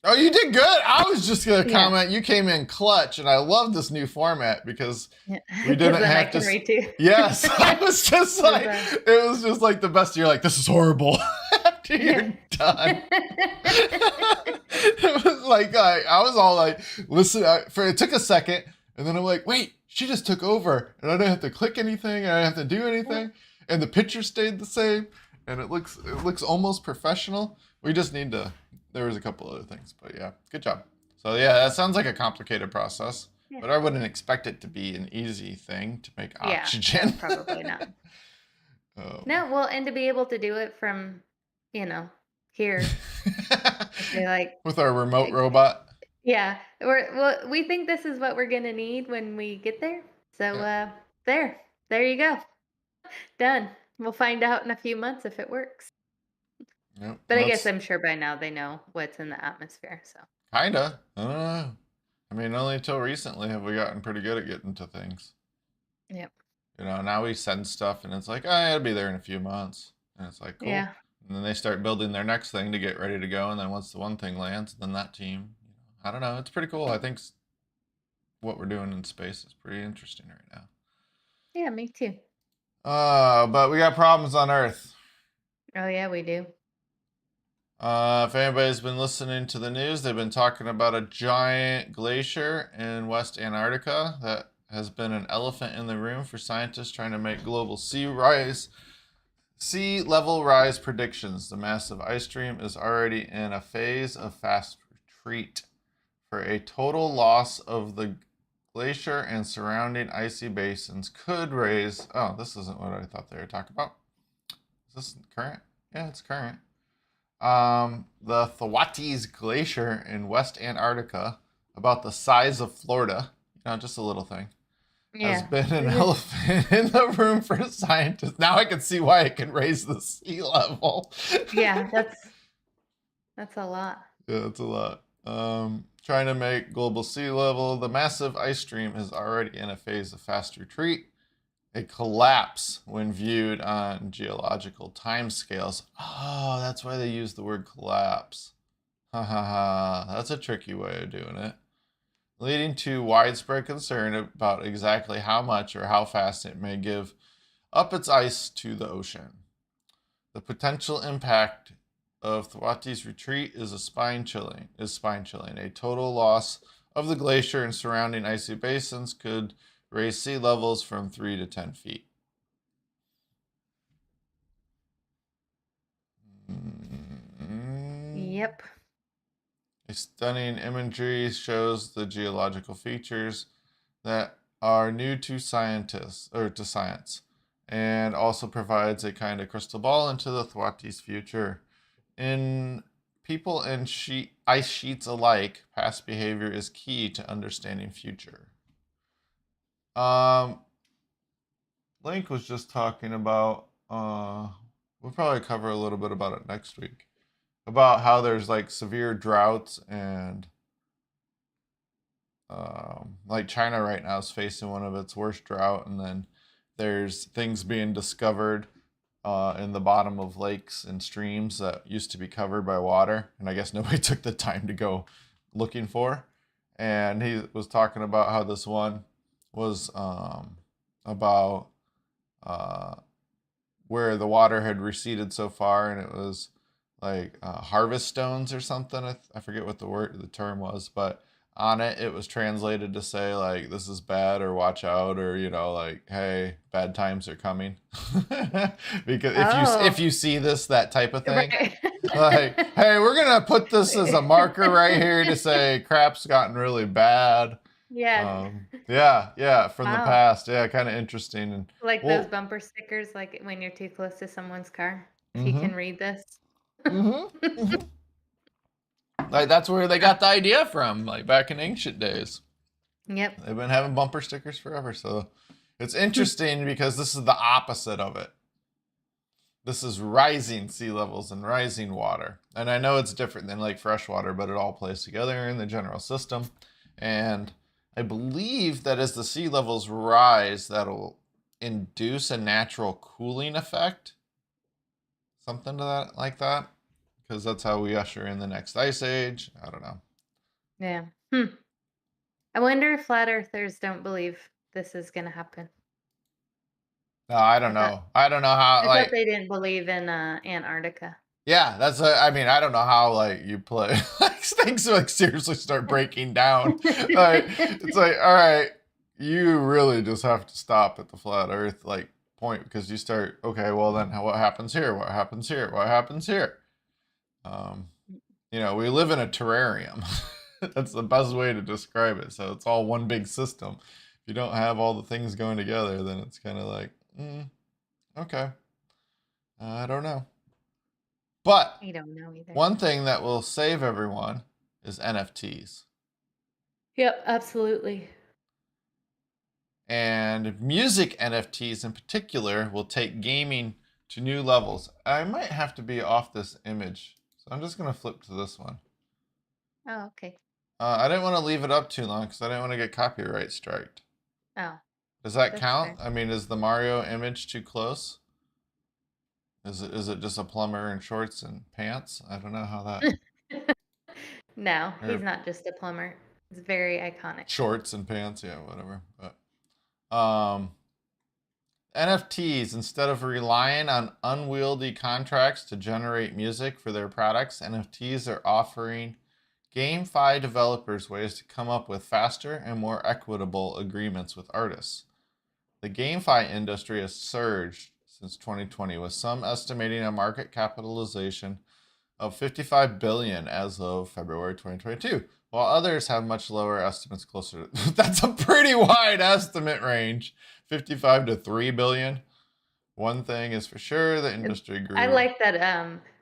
Oh, you did good. I was just gonna yeah, comment. You came in clutch, and I love this new format because yeah, we because didn't then I have to. can read too. Yes, I was just 'Cause, like, it was just like the best. You're like, this is horrible. After yeah. you're done, it was like I was all like, listen. For it took a second, and then I'm like, wait, she just took over, and I didn't have to click anything. I didn't have to do anything, and the picture stayed the same, and it looks almost professional. We just need to. There was a couple other things, but yeah, good job. So yeah, that sounds like a complicated process, Yeah. but I wouldn't expect it to be an easy thing to make Yeah, no, oxygen. probably not. um, No, well, and to be able to do it from, you know, here, I feel like, with our remote eh, robot. yeah, we think this is what we're gonna need when we get there. So, Yeah, there, there you go, done. We'll find out in a few months if it works. yep. But I guess That's I'm sure by now they know what's in the atmosphere. So, kinda. I don't know. I mean, only until recently have we gotten pretty good at getting to things. yep, Now we send stuff and it's like, oh, it'll be there in a few months. And it's like, cool. yeah, And then they start building their next thing to get ready to go. And then once the one thing lands, then that team, I don't know. It's pretty cool. I think what we're doing in space is pretty interesting right now. yeah, me too. But we got problems on Earth. Oh yeah, we do. If anybody's been listening to the news, they've been talking about a giant glacier in West Antarctica that has been an elephant in the room for scientists trying to make global sea level rise predictions. The massive ice stream is already in a phase of fast retreat for a total loss of the glacier and surrounding icy basins could raise. Oh, this isn't what I thought they were talking about. Is this current? Yeah, it's current. The Thwaites Glacier in West Antarctica, about the size of Florida, just a little thing, has Yeah, been an elephant in the room for scientists. Now I can see why it can raise the sea level. yeah, that's a lot. Yeah, that's a lot. Trying to make global sea level. The massive ice stream is already in a phase of fast retreat. A collapse when viewed on geological timescales. Oh, that's why they use the word collapse. Ha ha ha. That's a tricky way of doing it. Leading to widespread concern about exactly how much or how fast it may give up its ice to the ocean. The potential impact of Thwaites retreat is spine chilling. A total loss of the glacier and surrounding icy basins could raise sea levels from 3 to 10 feet. Yep. A stunning imagery shows the geological features that are new to scientists or to science, and also provides a kind of crystal ball into the Thwaites future. In people and ice sheets alike, past behavior is key to understanding future. Um, Link was just talking about. We'll probably cover a little bit about it next week. About how there's like severe droughts and like China right now is facing one of its worst drought, and then there's things being discovered in the bottom of lakes and streams that used to be covered by water, and I guess nobody took the time to go looking for. And he was talking about how this one was about uh, where the water had receded so far, and it was like harvest stones or something. I forget what the term was, but on it it was translated to say like this is bad or watch out, or like hey, bad times are coming. Because if Oh, you see this, that type of thing, right. like hey, we're gonna put this as a marker right here to say crap's gotten really bad. Yeah. Yeah, from the Wow. past. Yeah, kind of interesting. And Like those well, bumper stickers, like when you're too close to someone's car. If you mm-hmm, can read this. mm-hmm, mm-hmm. Like that's where they got the idea from, like back in ancient days. Yep. They've been having bumper stickers forever, so it's interesting because this is the opposite of it. This is rising sea levels and rising water. And I know it's different than like fresh water, but it all plays together in the general system. And I believe that as the sea levels rise, that'll induce a natural cooling effect. Something to that like that. Because that's how we usher in the next ice age. I don't know. Yeah. Hmm. I wonder if flat earthers don't believe this is gonna happen. No, I don't I thought know. I don't know how I thought like they didn't believe in Antarctica. yeah, I mean, I don't know how like you play like things like seriously start breaking down. Like it's like, all right, you really just have to stop at the flat Earth like point because you start. Okay, well then, what happens here? What happens here? What happens here? Um, we live in a terrarium. That's the best way to describe it. So it's all one big system. If you don't have all the things going together, then it's kind of like, okay, I don't know. But I don't know either. one thing that will save everyone is NFTs. Yep, absolutely. And music NFTs in particular will take gaming to new levels. I might have to be off this image. So I'm just going to flip to this one. Oh, okay. I didn't want to leave it up too long because I didn't want to get copyright striked. Oh, Does that that's count? fair. I mean, is the Mario image too close? Is it just a plumber in shorts and pants? I don't know how that. No, he's Or not just a plumber. It's very iconic. shorts and pants, yeah, whatever. But NFTs, instead of relying on unwieldy contracts to generate music for their products, NFTs are offering GameFi developers ways to come up with faster and more equitable agreements with artists. The GameFi industry has surged since 2020, with some estimating a market capitalization of 55 billion as of February 2022, while others have much lower estimates closer to that's a pretty wide estimate range, 55 to 3 billion. One thing is for sure, the And industry I grew. like that,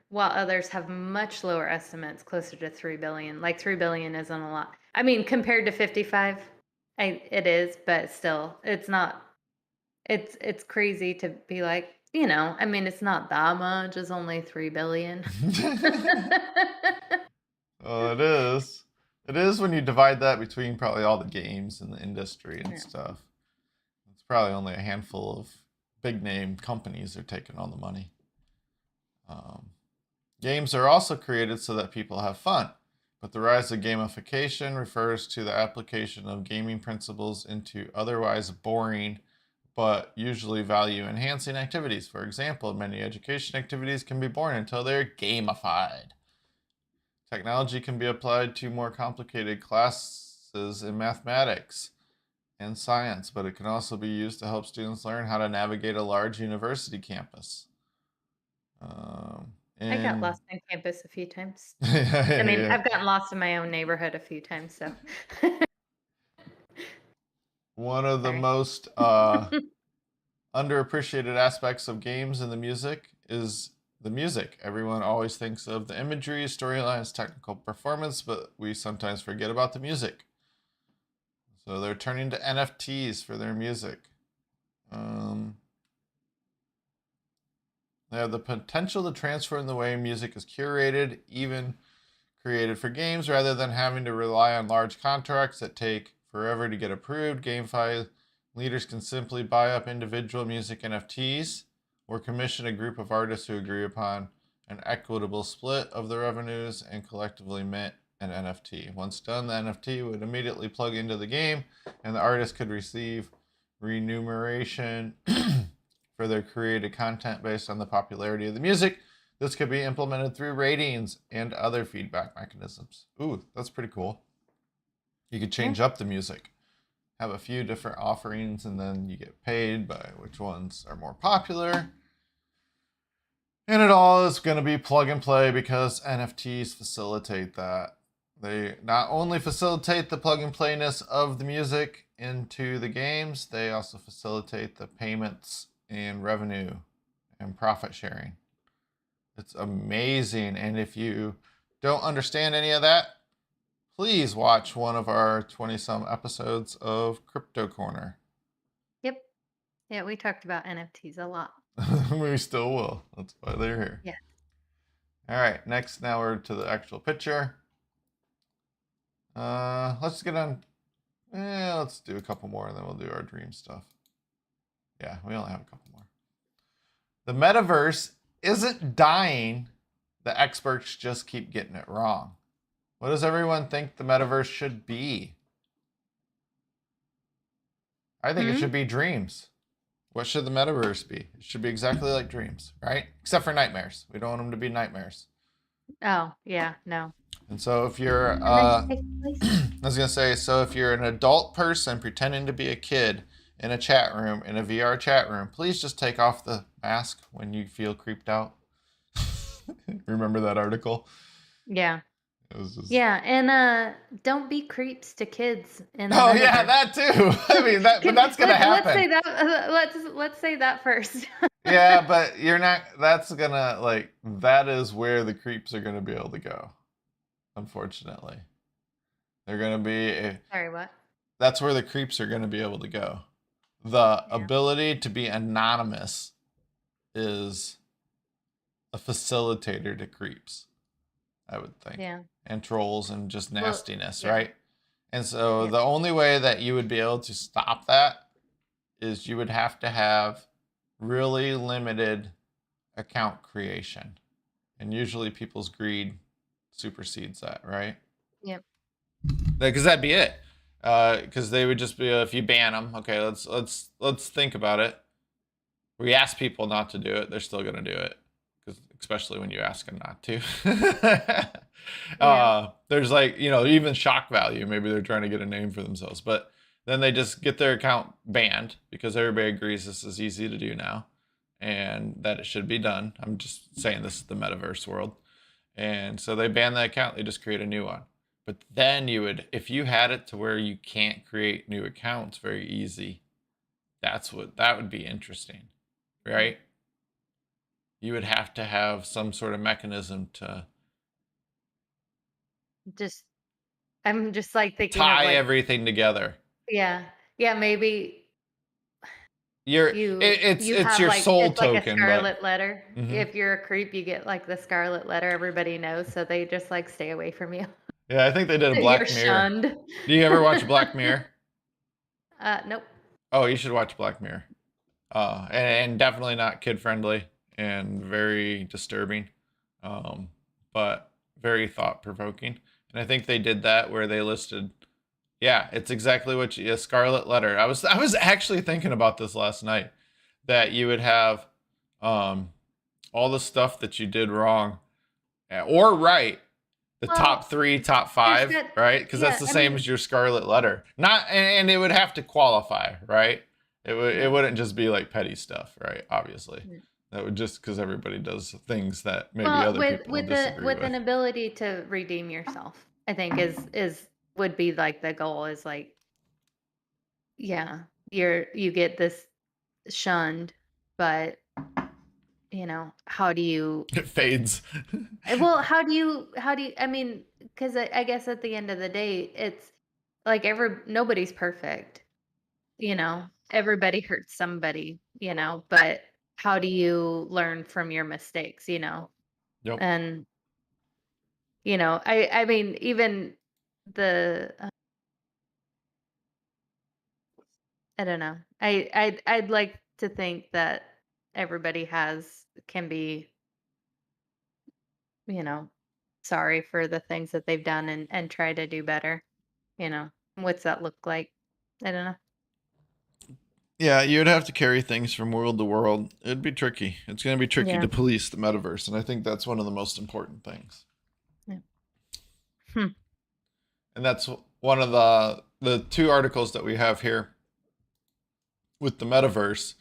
while others have much lower estimates, closer to 3 billion. Like 3 billion isn't a lot. I mean, compared to 55, it is, but still, it's not. It's crazy to be like, I mean, it's not that much. It's only 3 billion. Well, it is. It is when you divide that between probably all the games in the industry and Yeah. stuff. It's probably only a handful of big name companies are taking all the money. Um, Games are also created so that people have fun, but the rise of gamification refers to the application of gaming principles into otherwise boring but usually value enhancing activities. For example, many education activities can be boring until they're gamified. Technology can be applied to more complicated classes in mathematics and science, but it can also be used to help students learn how to navigate a large university campus. Um, I got and lost on campus a few times. I mean, yeah, I've gotten lost in my own neighborhood a few times, so one of the sorry. most underappreciated aspects of games and the music is the music. Everyone always thinks of the imagery, storylines, technical performance, but we sometimes forget about the music. So they're turning to NFTs for their music. They have the potential to transform the way music is curated, even created for games, rather than having to rely on large contracts that take forever to get approved. GameFi leaders can simply buy up individual music NFTs or commission a group of artists who agree upon an equitable split of the revenues and collectively mint an NFT. Once done, the NFT would immediately plug into the game, and the artist could receive remuneration for their created content based on the popularity of the music. This could be implemented through ratings and other feedback mechanisms. Ooh, that's pretty cool. You could change up the music, have a few different offerings, and then you get paid by which ones are more popular. And it all is going to be plug and play because NFTs facilitate that. They not only facilitate the plug and playness of the music into the games, they also facilitate the payments and revenue and profit sharing. It's amazing. And if you don't understand any of that, please watch one of our 20 some episodes of Crypto Corner. Yep. Yeah, we talked about NFTs a lot. We still will. That's why they're here. Yeah. All right. Next, now we're to the actual picture. Let's get on. Let's do a couple more and then we'll do our dream stuff. Yeah, we only have a couple more. The metaverse isn't dying. The experts just keep getting it wrong. What does everyone think the metaverse should be? I think it should be dreams. What should the metaverse be? It should be exactly like dreams, right? Except for nightmares. We don't want them to be nightmares. Oh, yeah, no. And so if you're, And I then take place. was going to say, so if you're an adult person pretending to be a kid in a chat room, in a VR chat room, please just take off the mask when you feel creeped out. Remember that article? Yeah. It was just... Yeah, and don't be creeps to kids in the Oh yeah, metaverse. that too. I mean, but that's gonna happen. Let's say that. Let's say that first. Yeah, but you're not. That's gonna like that is where the creeps are gonna be able to go. Unfortunately, they're gonna be. Sorry, what? That's where the creeps are gonna be able to go. The ability to be anonymous is a facilitator to creeps, I would think. Yeah. And trolls and just nastiness, Well, yeah. right? And so Yeah. the only way that you would be able to stop that is you would have to have really limited account creation. And usually people's greed supersedes that, right? Yep. Because that'd be it. Because they would just be if you ban them. Okay, let's think about it. We ask people not to do it; they're still gonna do it. Because especially when you ask them not to. There's like even shock value. Maybe they're trying to get a name for themselves, but then they just get their account banned because everybody agrees this is easy to do now, and that it should be done. I'm just saying this is the metaverse world, and so they ban the account. They just create a new one. But then you would, if you had it to where you can't create new accounts very easy, that would be interesting, right? You would have to have some sort of mechanism to I'm just like thinking of tie like, everything together. yeah, maybe it's have your like soul it's like a token, scarlet letter. Mhm. If you're a creep, you get like the scarlet letter. Everybody knows, so they just like stay away from you. Yeah, I think they did a You're Black Mirror. shunned. Do you ever watch Black Mirror? Nope. Oh, you should watch Black Mirror. And definitely not kid friendly and very disturbing, but very thought provoking. And I think they did that where they listed, yeah, it's exactly what a scarlet letter. I was actually thinking about this last night, that you would have all the stuff that you did wrong or right. The top 3, top 5, right? Because that's the same as your scarlet letter. And it would have to qualify, right? It wouldn't just be like petty stuff, right? Obviously, that would just because everybody does things that maybe other people disagree with. An ability to redeem yourself, I think would be like the goal. Is like, yeah, you get this shunned, but how do you? It fades. Well, how do you? I mean, because I guess at the end of the day, it's like nobody's perfect. Everybody hurts somebody. But how do you learn from your mistakes? Yep. And I mean, even the I don't know. I'd like to think that everybody can be, you know, sorry for the things that they've done and try to do better. What's that look like? I don't know. Yeah, you'd have to carry things from world to world. It'd be tricky. It's going to be tricky Yeah. to police the metaverse, and I think that's one of the most important things. Yeah. Hmm. And that's one of the two articles that we have here with the metaverse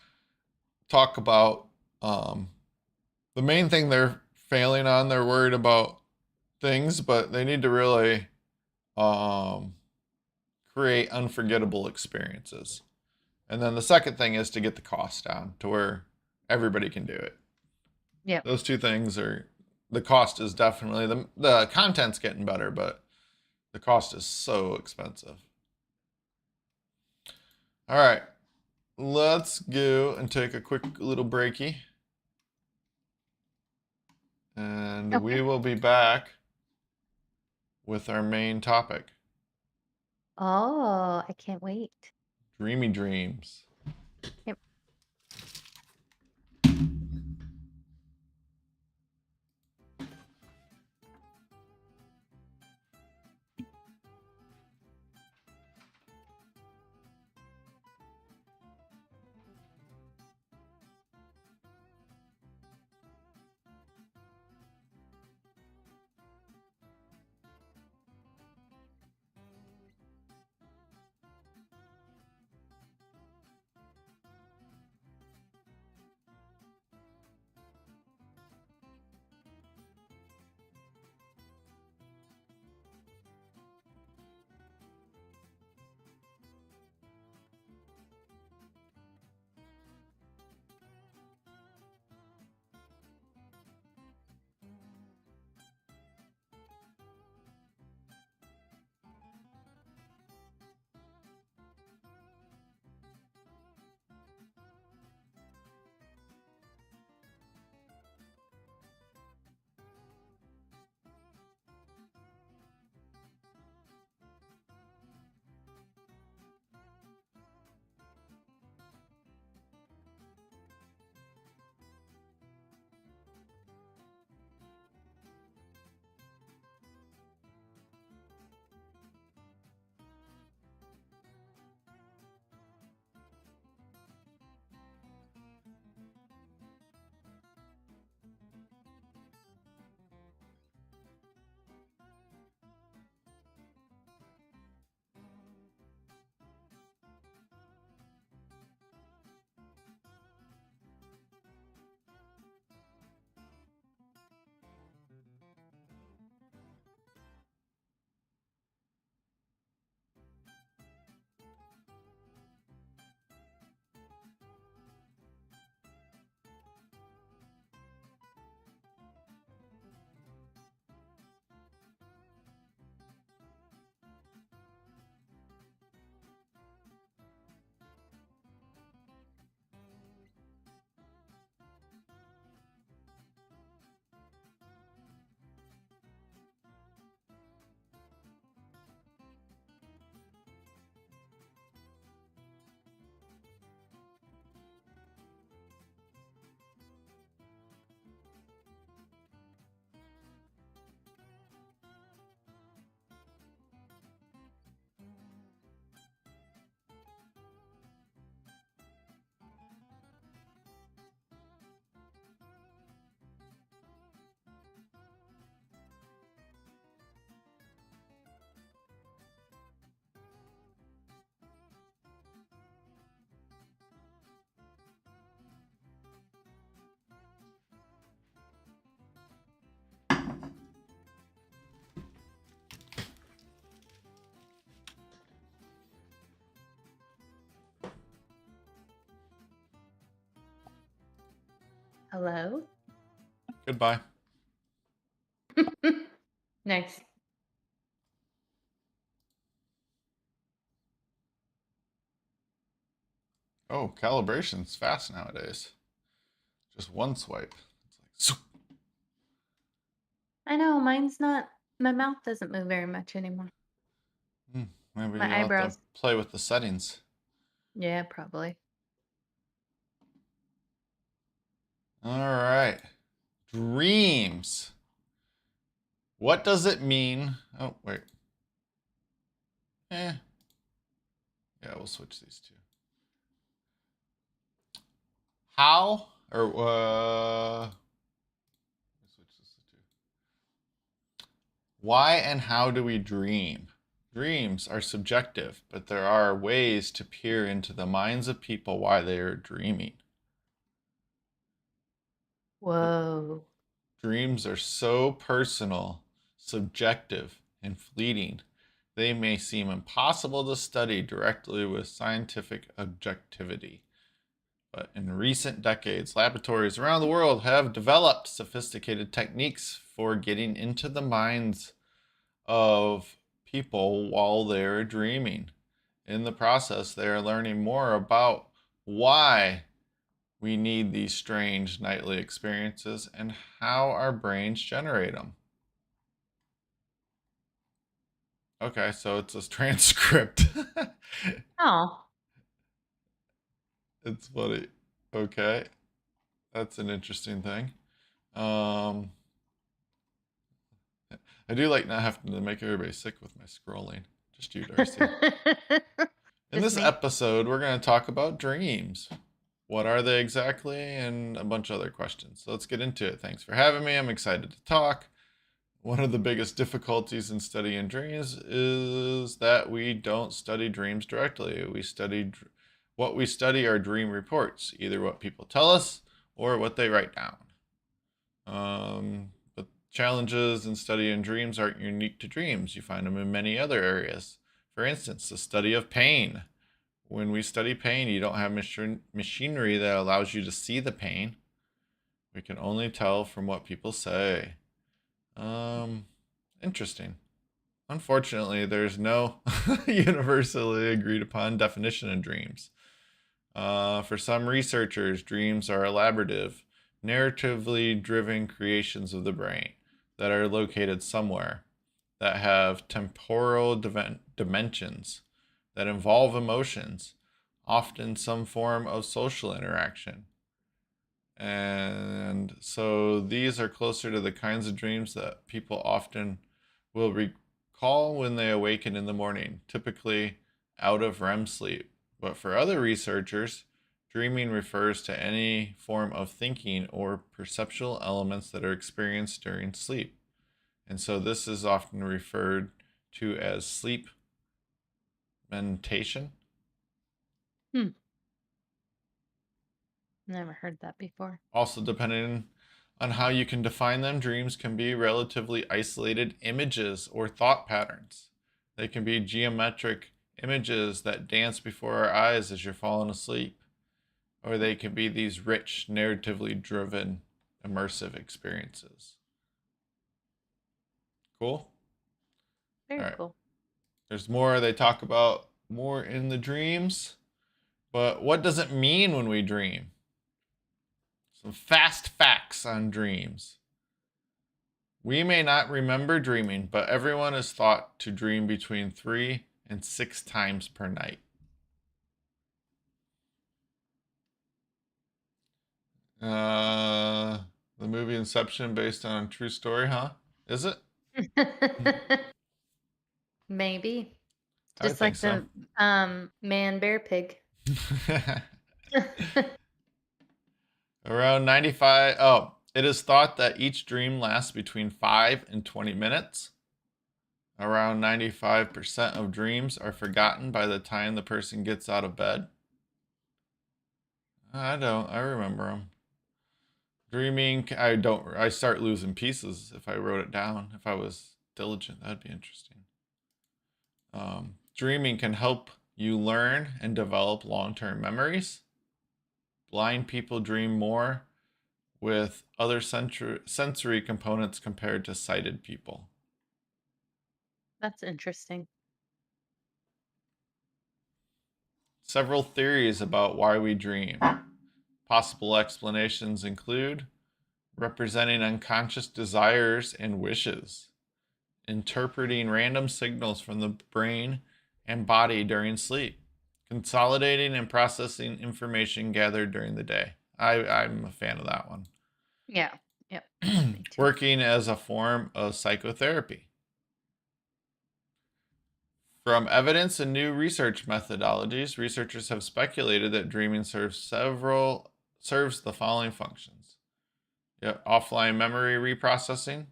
talk about the main thing they're failing on. They're worried about things, but they need to really um, create unforgettable experiences. And then the second thing is to get the cost down to where everybody can do it. Yep. Those two things are the cost is definitely the content's getting better, but the cost is so expensive. All right, let's go and take a quick little breaky. And Okay. we will be back with our main topic, Oh, I can't wait. dreamy dreams. Yep. Hello. Goodbye. Nice. Oh, calibration's fast nowadays. Just one swipe. It's like, I know mine's not. My mouth doesn't move very much anymore. maybe My you'll have to eyebrows. play with the settings. Yeah, probably. All right. Dreams. What does it mean? Oh, wait. Yeah, we'll switch these two. How or switch this to two. Why and how do we dream? Dreams are subjective, but there are ways to peer into the minds of people why they are dreaming. Whoa. Dreams are so personal, subjective, and fleeting, they may seem impossible to study directly with scientific objectivity. But in recent decades, laboratories around the world have developed sophisticated techniques for getting into the minds of people while they're dreaming. In the process, they are learning more about why we need these strange nightly experiences and how our brains generate them. Okay, so it's a transcript. Oh. It's funny. Okay, that's an interesting thing. Um, I do like not having to make everybody sick with my scrolling. Just you, Darcy. In Just this me. episode, we're going to talk about dreams. What are they exactly? And a bunch of other questions. So let's get into it. Thanks for having me. I'm excited to talk. One of the biggest difficulties in studying dreams is that we don't study dreams directly. What we study are dream reports, either what people tell us or what they write down. But challenges in studying dreams aren't unique to dreams. You find them in many other areas. For instance, the study of pain. When we study pain, you don't have machinery that allows you to see the pain. We can only tell from what people say. Interesting. Unfortunately, there's no universally agreed upon definition of dreams. For some researchers, dreams are elaborative, narratively driven creations of the brain that are located somewhere, that have temporal dimensions, that involve emotions, often some form of social interaction. And so these are closer to the kinds of dreams that people often will recall when they awaken in the morning, typically out of REM sleep. But for other researchers, dreaming refers to any form of thinking or perceptual elements that are experienced during sleep. And so this is often referred to as sleep mentation. Never heard that before. Also, depending on how you can define them, dreams can be relatively isolated images or thought patterns. They can be geometric images that dance before our eyes as you're falling asleep, or they can be these rich, narratively driven, immersive experiences. Cool? Very All right. cool. There's more they talk about more in the dreams, but what does it mean when we dream? Some fast facts on dreams. We may not remember dreaming, but everyone is thought to dream between 3 and 6 times per night. The movie Inception based on a true story, huh? Is it? Maybe. I would Just think like so. the man bear pig. Around 95. Oh, it is thought that each dream lasts between 5 and 20 minutes. Around 95% of dreams are forgotten by the time the person gets out of bed. I don't. I remember them. Dreaming, I start losing pieces if I wrote it down. If I was diligent, that'd be interesting. Dreaming can help you learn and develop long-term memories. Blind people dream more with other sensory components compared to sighted people. That's interesting. Several theories about why we dream. Possible explanations include representing unconscious desires and wishes, interpreting random signals from the brain and body during sleep, Consolidating and processing information gathered during the day. I'm a fan of that one. Yeah. Yep. Me too. Working as a form of psychotherapy. From evidence and new research methodologies, researchers have speculated that dreaming serves the following functions. Offline memory reprocessing,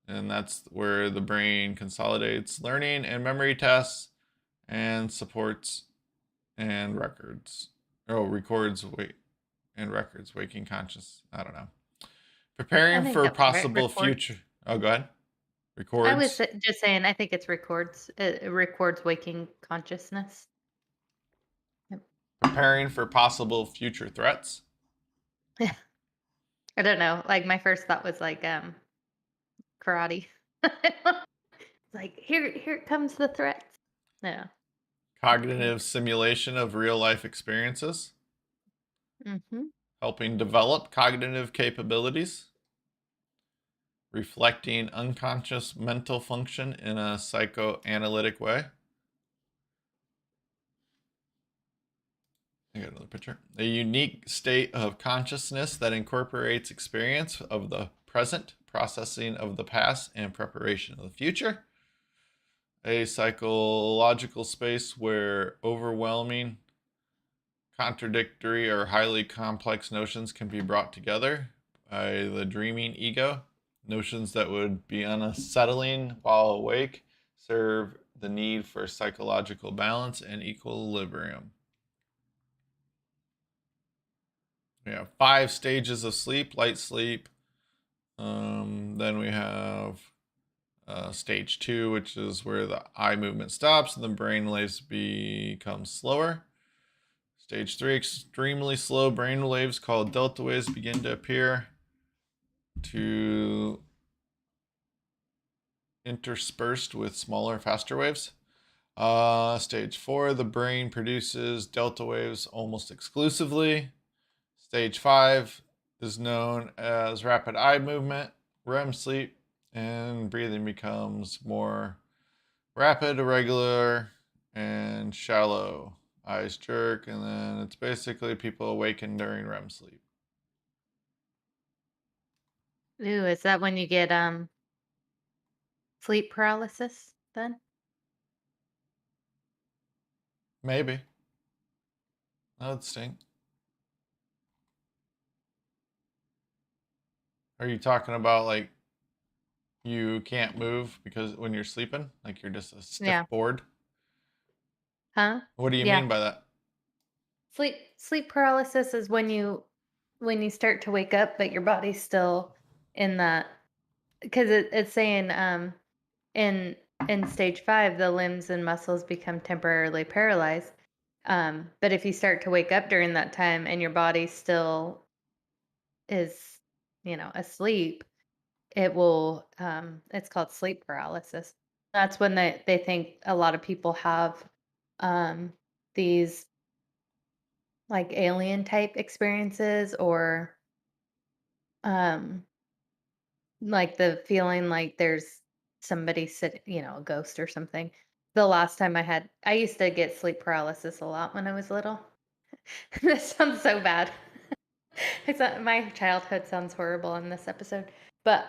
and that's where the brain consolidates learning and memory tests and supports and records. Records and records, waking conscious. I don't know. I Preparing think for that was right. possible Records. future. Oh, go ahead. I was Records. just saying, I think it's records. It records waking consciousness. Yep. Preparing for possible future threats. I don't know. Like my first thought was like karate. Like here comes the threats. Yeah. Cognitive simulation of real life experiences. Mm-hmm. Helping develop cognitive capabilities. Reflecting unconscious mental function in a psychoanalytic way. I got another picture. A unique state of consciousness that incorporates experience of the present, processing of the past, and preparation of the future. A psychological space where overwhelming, contradictory, or highly complex notions can be brought together by the dreaming ego. Notions that would be unsettling while awake serve the need for psychological balance and equilibrium. We have 5 stages of sleep: light sleep. Then we have stage 2, which is where the eye movement stops and the brain waves become slower. Stage 3, extremely slow brain waves called delta waves begin to appear to interspersed with smaller, faster waves. Stage 4, the brain produces delta waves almost exclusively. Stage 5 is known as rapid eye movement, REM sleep, and breathing becomes more rapid, irregular, and shallow. Eyes jerk, and then it's basically people awaken during REM sleep. Ooh, is that when you get sleep paralysis then? Maybe. That would stink. Are you talking about like you can't move because when you're sleeping, like you're just a stiff Yeah. board? Huh? What do you Yeah. mean by that? Sleep paralysis is when you start to wake up, but your body's still in that because it's saying in stage 5 the limbs and muscles become temporarily paralyzed. But if you start to wake up during that time and your body still is, asleep, it will it's called sleep paralysis. That's when they think a lot of people have um these like alien type experiences or um like the feeling like there's somebody sitting, a ghost or something. The last time I used to get sleep paralysis a lot when I was little. This sounds so bad. My childhood sounds horrible in this episode. But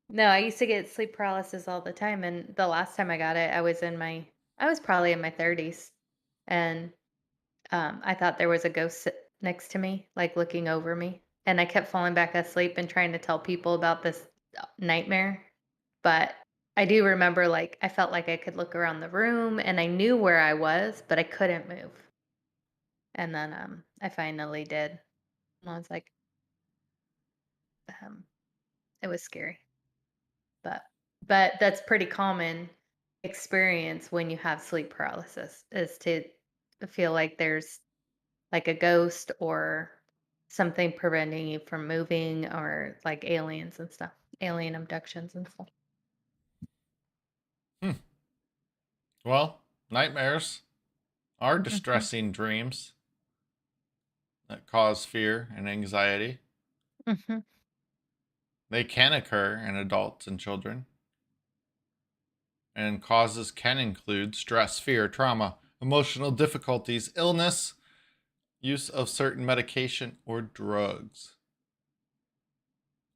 no, I used to get sleep paralysis all the time, and the last time I got it, I was probably in my 30s, and I thought there was a ghost next to me, like looking over me, and I kept falling back asleep and trying to tell people about this nightmare. But I do remember, like, I felt like I could look around the room, and I knew where I was, but I couldn't move. And then I finally did, and I was like, um, it was scary. But that's pretty common experience when you have sleep paralysis is to feel like there's like a ghost or something preventing you from moving or like aliens and stuff, alien abductions and stuff. Hmm. Well, nightmares are Mhm. distressing dreams that cause fear and anxiety. Mhm. They can occur in adults and children, and causes can include stress, fear, trauma, emotional difficulties, illness, use of certain medication or drugs.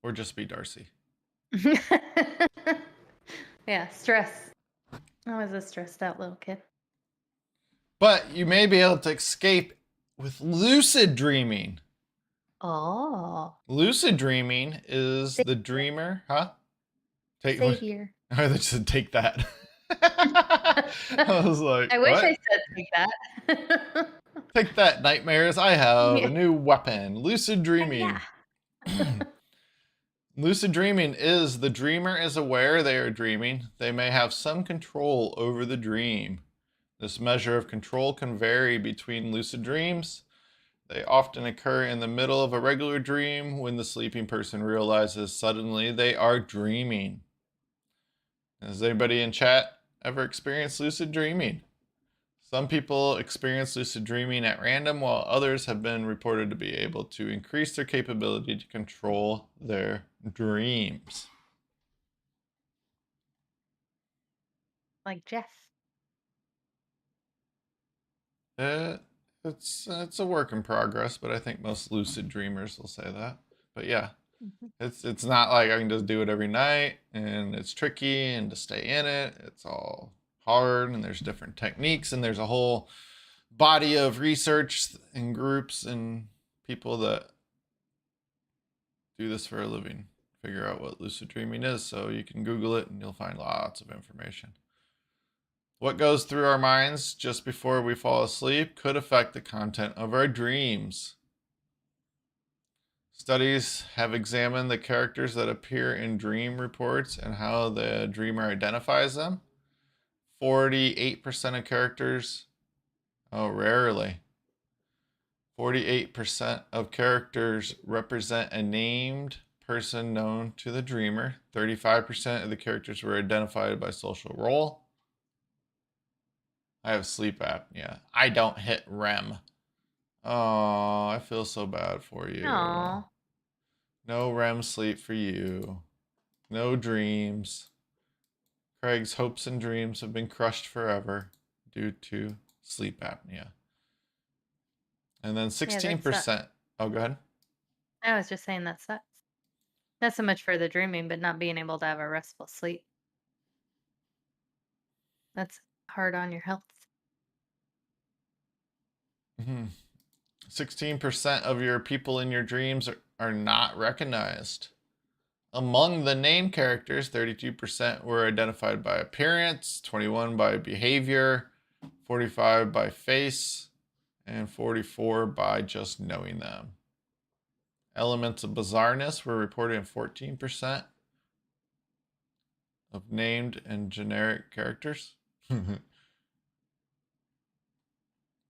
Or just be Darcy. Yeah, stress. I was a stressed out little kid. But you may be able to escape with lucid dreaming. Oh, Lucid dreaming is the dreamer, huh? savior. I just take that. I was like, I wish what? I said take that. Take that, nightmares. I have Yeah. a new weapon. Lucid dreaming. Yeah. Lucid dreaming is the dreamer is aware they are dreaming. They may have some control over the dream. This measure of control can vary between lucid dreams. They often occur in the middle of a regular dream when the sleeping person realizes suddenly they are dreaming. Has anybody in chat ever experienced lucid dreaming? Some people experience lucid dreaming at random, while others have been reported to be able to increase their capability to control their dreams. Like Jeff. It's a work in progress, but I think most lucid dreamers will say that. But yeah, Mhm. it's not like I can just do it every night, and it's tricky, and to stay in it, it's all hard, and there's different techniques, and there's a whole body of research and groups and people that do this for a living figure out what lucid dreaming is. So you can Google it and you'll find lots of information. What goes through our minds just before we fall asleep could affect the content of our dreams. Studies have examined the characters that appear in dream reports and how the dreamer identifies them. 48% of characters, rarely. 48% of characters represent a named person known to the dreamer. 35% of the characters were identified by social role. I have sleep apnea. I don't hit REM. Oh, I feel so bad for you. Aw. No REM sleep for you. No dreams. Craig's hopes and dreams have been crushed forever due to sleep apnea. And then 16%. Oh, go ahead. I was just saying that sucks. Not so much for the dreaming, but not being able to have a restful sleep. That's hard on your health. 16% of your people in your dreams are not recognized. Among the named characters, 32% were identified by appearance, 21 by behavior, 45 by face, and 44 by just knowing them. Elements of bizarreness were reported in 14% of named and generic characters.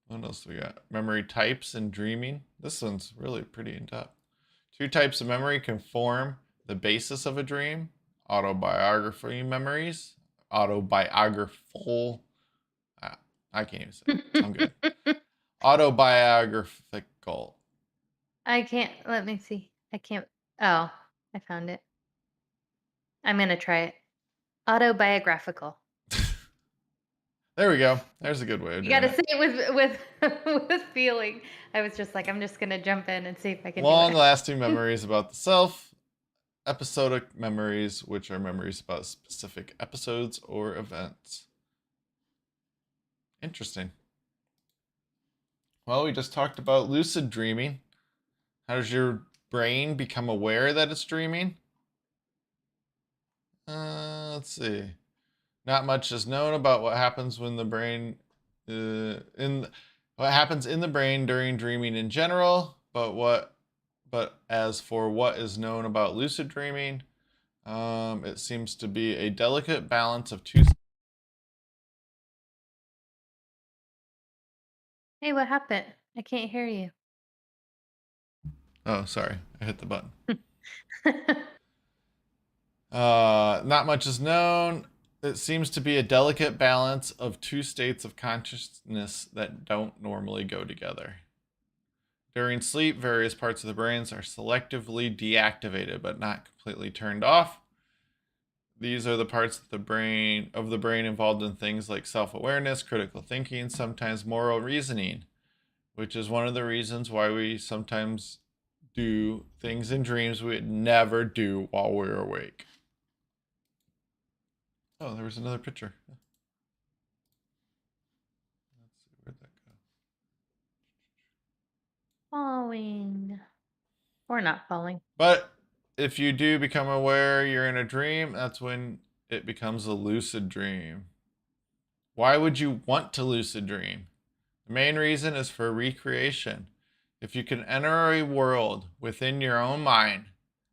What else do we got? Memory types and dreaming. This one's really pretty in depth. 2 types of memory can form the basis of a dream. Autobiography memories. Autobiographical. I can't even say it. I'm good. Autobiographical. I can't. Let me see. I can't. Oh, I found it. I'm going to try it. Autobiographical. There we go. There's a good way of You doing got to it. say it with feeling. I was just like, I'm just going to jump in and see if I can do it. Long-lasting memories about the self. Episodic memories, which are memories about specific episodes or events. Interesting. Well, we just talked about lucid dreaming. How does your brain become aware that it's dreaming? Let's see. Not much is known about what happens when the brain what happens in the brain during dreaming in general, but as for what is known about lucid dreaming, it seems to be a delicate balance of two. Hey, what happened? I can't hear you. Oh, sorry, I hit the button. Not much is known. It seems to be a delicate balance of two states of consciousness that don't normally go together. During sleep, various parts of the brains are selectively deactivated but not completely turned off. these are the parts of the brain involved in things like self-awareness, critical thinking, sometimes moral reasoning, which is one of the reasons why we sometimes do things in dreams we would never do while we're awake. Oh, there was another picture. Let's see, where'd that go? Falling. Or not falling. But if you do become aware you're in a dream, that's when it becomes a lucid dream. Why would you want to lucid dream? The main reason is for recreation. If you can enter a world within your own mind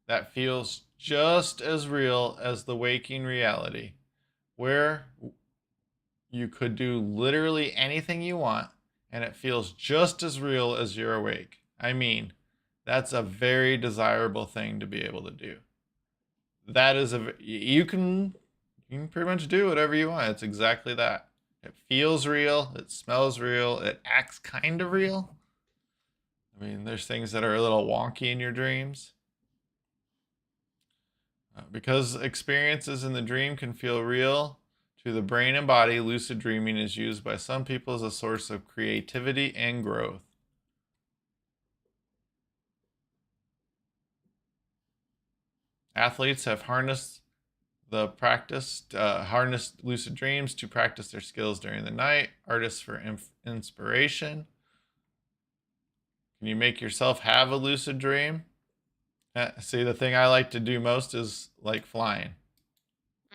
that feels just as real as the waking reality, where you could do literally anything you want and it feels just as real as you're awake. I mean, that's a very desirable thing to be able to do. That is you can pretty much do whatever you want. It's exactly that. It feels real, it smells real, it acts kind of real. I mean, there's things that are a little wonky in your dreams. Because experiences in the dream can feel real to the brain and body, lucid dreaming is used by some people as a source of creativity and growth. Athletes have harnessed lucid dreams to practice their skills during the night. Artists for inspiration. Can you make yourself have a lucid dream? See, the thing I like to do most is like flying.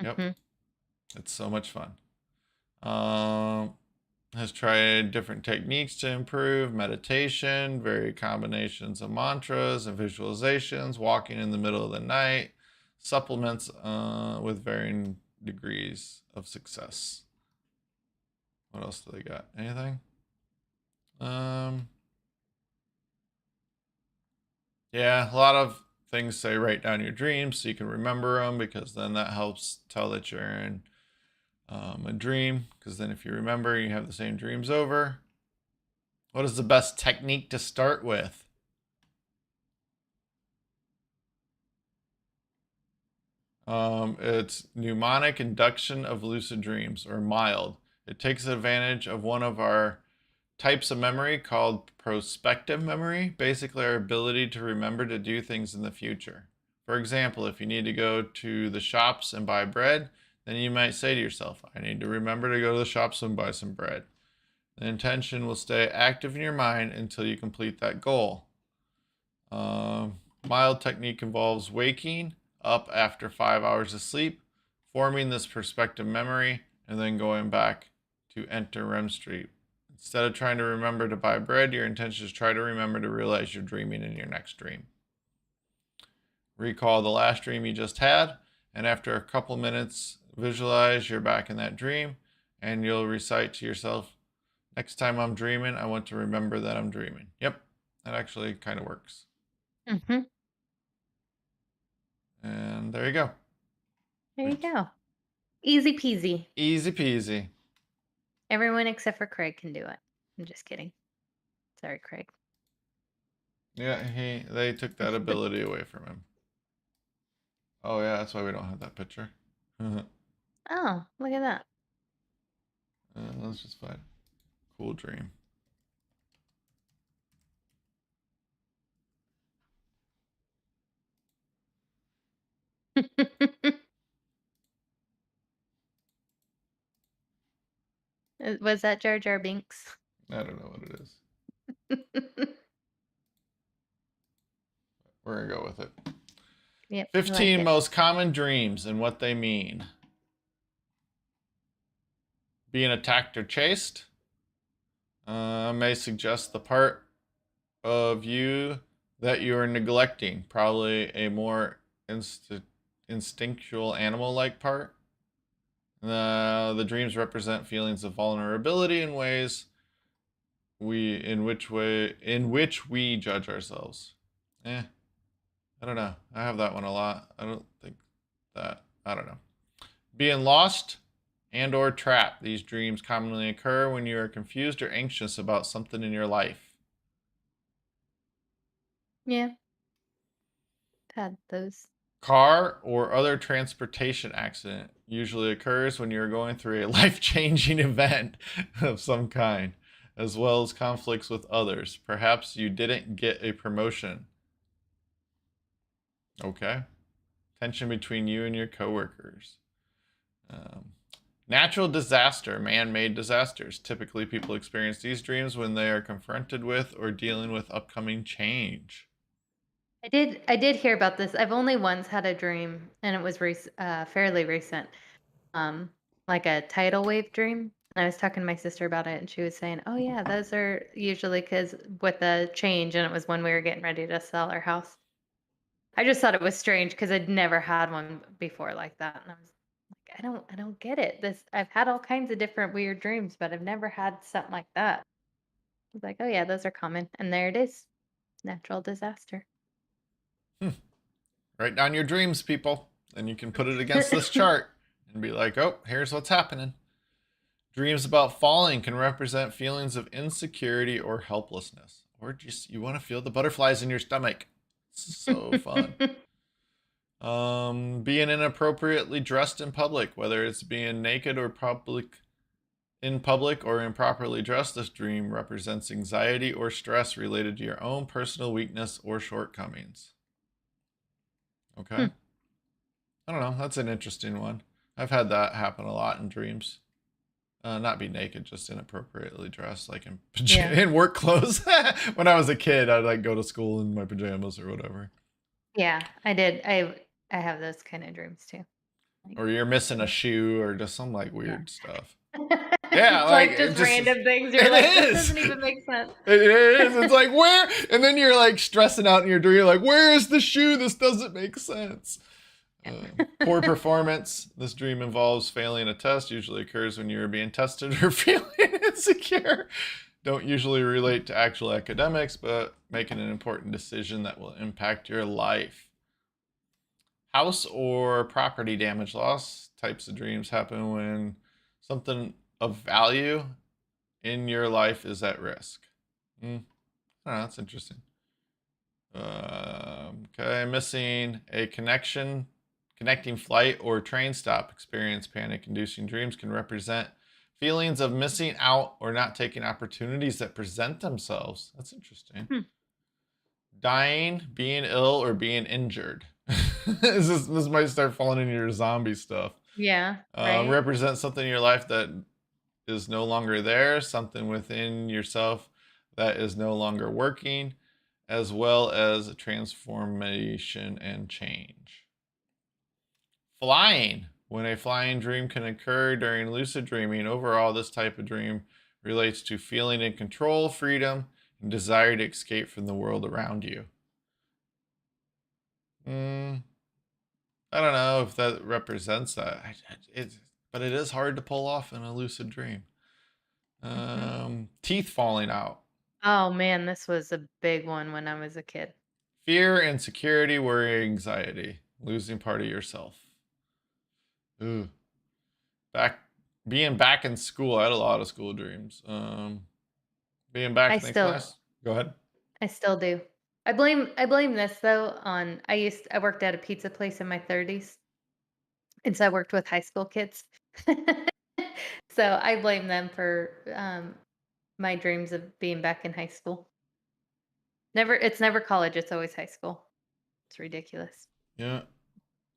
Yep, it's so much fun. Has tried different techniques to improve meditation, varied combinations of mantras and visualizations, walking in the middle of the night, supplements with varying degrees of success. What else do they got? Anything? Yeah, a lot of things say write down your dreams so you can remember them, because then that helps tell that you're in a dream, because then if you remember, you have the same dreams over. What is the best technique to start with? It's mnemonic induction of lucid dreams, or mild. It takes advantage of one of our types of memory called prospective memory, basically our ability to remember to do things in the future. For example, if you need to go to the shops and buy bread, then you might say to yourself, I need to remember to go to the shops and buy some bread. The intention will stay active in your mind until you complete that goal. Mild technique involves waking up after 5 hours of sleep, forming this perspective memory, and then going back to enter REM sleep. Instead of trying to remember to buy bread, your intention is try to remember to realize you're dreaming in your next dream. Recall the last dream you just had, and after a couple minutes, visualize you're back in that dream, and you'll recite to yourself, next time I'm dreaming, I want to remember that I'm dreaming. Yep, that actually kind of works. And there you go. There you go. Easy peasy. Easy peasy. Everyone except for Craig can do it. I'm just kidding. Sorry, Craig. Yeah, they took that ability away from him. Oh yeah, that's why we don't have that picture. Oh, look at that. That's just fine. Cool dream. Was that Jar Jar Binks? I don't know what it is. We're gonna go with it. Yep. 15 most common dreams and what they mean. Being attacked or chased may suggest the part of you that you are neglecting, probably a more instinctual animal-like part. The dreams represent feelings of vulnerability in ways in which we judge ourselves. I don't know. I have that one a lot. I don't know. Being lost and or trapped. These dreams commonly occur when you are confused or anxious about something in your life. Yeah. Had those. Car or other transportation accident usually occurs when you're going through a life-changing event of some kind, as well as conflicts with others. Perhaps you didn't get a promotion. Okay. Tension between you and your coworkers. Um, Natural disaster, man-made disasters. Typically, people experience these dreams when they are confronted with or dealing with upcoming change. I did hear about this. I've only once had a dream, and it was fairly recent. Um, like a tidal wave dream. And I was talking to my sister about it, and she was saying, "Oh yeah, those are usually because with the change, and it was when we were getting ready to sell our house." I just thought it was strange because I'd never had one before like that, and I was like, I don't get it. This I've had all kinds of different weird dreams, but I've never had something like that. I was like, "Oh yeah, those are common," and there it is, natural disaster. Hmm. Write down your dreams, people, and you can put it against this chart and be like, oh, here's what's happening. Dreams about falling can represent feelings of insecurity or helplessness, or just you want to feel the butterflies in your stomach. So fun. Being inappropriately dressed in public, whether it's being naked or in public or improperly dressed, this dream represents anxiety or stress related to your own personal weakness or shortcomings. Okay. Hmm. I don't know. That's an interesting one. I've had that happen a lot in dreams. Not be naked, just inappropriately dressed, like in Yeah. in work clothes. When I was a kid, I'd like go to school in my pajamas or whatever. Yeah, I did. I have those kind of dreams too. Like, Or you're missing a yeah. shoe or just some like Yeah. weird stuff. Yeah, It's like like it just just random things. You're it like, this is. doesn't even make sense. It is. It's like where, and then you're like stressing out in your dream. You're like, where is the shoe? This doesn't make sense. Poor performance. This dream involves failing a test. Usually occurs when you are being tested or feeling insecure. Don't usually relate to actual academics, but making an important decision that will impact your life. House or property damage loss types of dreams happen when something of value in your life is at risk. I don't know, that's interesting. Okay, missing a connecting flight or train stop. Experience panic-inducing dreams can represent feelings of missing out or not taking opportunities that present themselves. That's interesting. Hmm. Dying, being ill, or being injured. This might start falling into your zombie stuff. Yeah, right. Represents something in your life that is no longer there, something within yourself that is no longer working, as well as transformation and change. Flying. When a flying dream can occur during lucid dreaming, overall, this type of dream relates to feeling in control, freedom, and desire to escape from the world around you. Mm, I don't know if that represents that. But it is hard to pull off in a lucid dream. Mhm. Teeth falling out. Oh man, this was a big one when I was a kid. Fear, insecurity, worry, anxiety. Losing part of yourself. Ooh. Back being back in school. I had a lot of school dreams. Being I back in the still class. Go ahead. I still do. I blame this though on I worked at a pizza place in my 30s, and so I worked with high school kids. So I blame them for my dreams of being back in high school. It's never college, it's always high school. It's ridiculous. Yeah.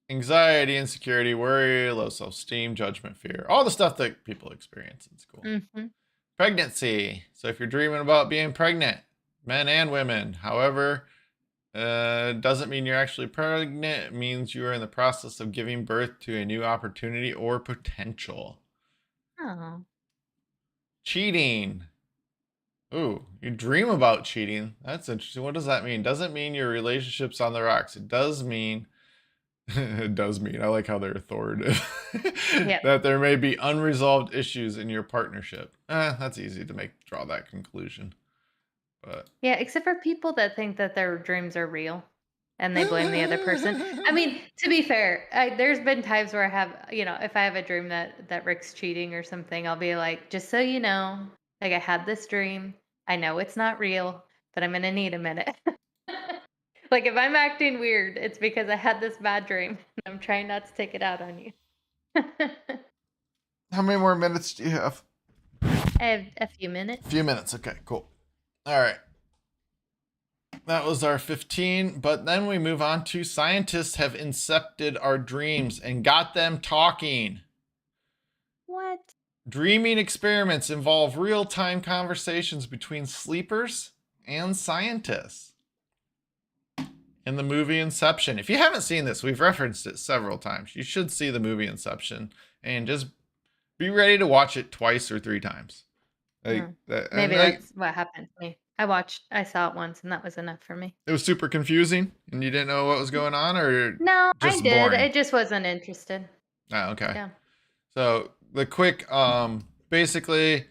Anxiety, insecurity, worry, low self-esteem, judgment, fear. All the stuff that people experience in school. Mhm. Pregnancy. So if you're dreaming about being pregnant, men and women, however, doesn't mean you're actually pregnant. It means you are in the process of giving birth to a new opportunity or potential. Oh. Cheating. Ooh, you dream about cheating. That's interesting. What does that mean? Doesn't mean your relationship's on the rocks. It does mean, it does mean, I like how they're authoritative, Yep. that there may be unresolved issues in your partnership. That's easy to draw that conclusion. But Yeah, except for people that think that their dreams are real and they blame the other person. I mean, to be fair, there's been times where I have, if I have a dream that Rick's cheating or something, I'll be like, just so you know, like I had this dream. I know it's not real, but I'm gonna need a minute. Like if I'm acting weird, it's because I had this bad dream and I'm trying not to take it out on you. How many more minutes do you have? I have a few minutes. A few minutes. Okay, cool. All right. That was our 15, but then we move on to scientists have incepted our dreams and got them talking. What? Dreaming experiments involve real time conversations between sleepers and scientists. In the movie Inception, if you haven't seen this, we've referenced it several times. You should see the movie Inception and just be ready to watch it twice or 3 times. Maybe that's what happened to me. I saw it once and that was enough for me. It was super confusing and you didn't know what was going on, or No, I just did. boring? I just wasn't interested. Oh, okay. Yeah. So the quick, basically,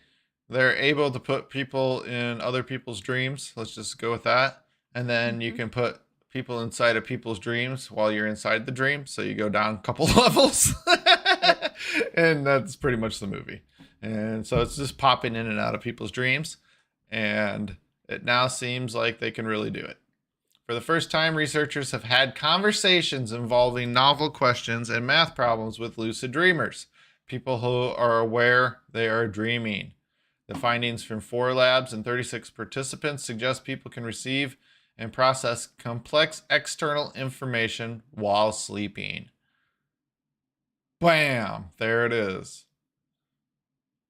they're able to put people in other people's dreams. Let's just go with that. And then you can put people inside of people's dreams while you're inside the dream. So you go down a couple levels. And that's pretty much the movie. And so it's just popping in and out of people's dreams. And it now seems like they can really do it. For the first time, researchers have had conversations involving novel questions and math problems with lucid dreamers, people who are aware they are dreaming. The findings from 4 labs and 36 participants suggest people can receive and process complex external information while sleeping. Bam! There it is.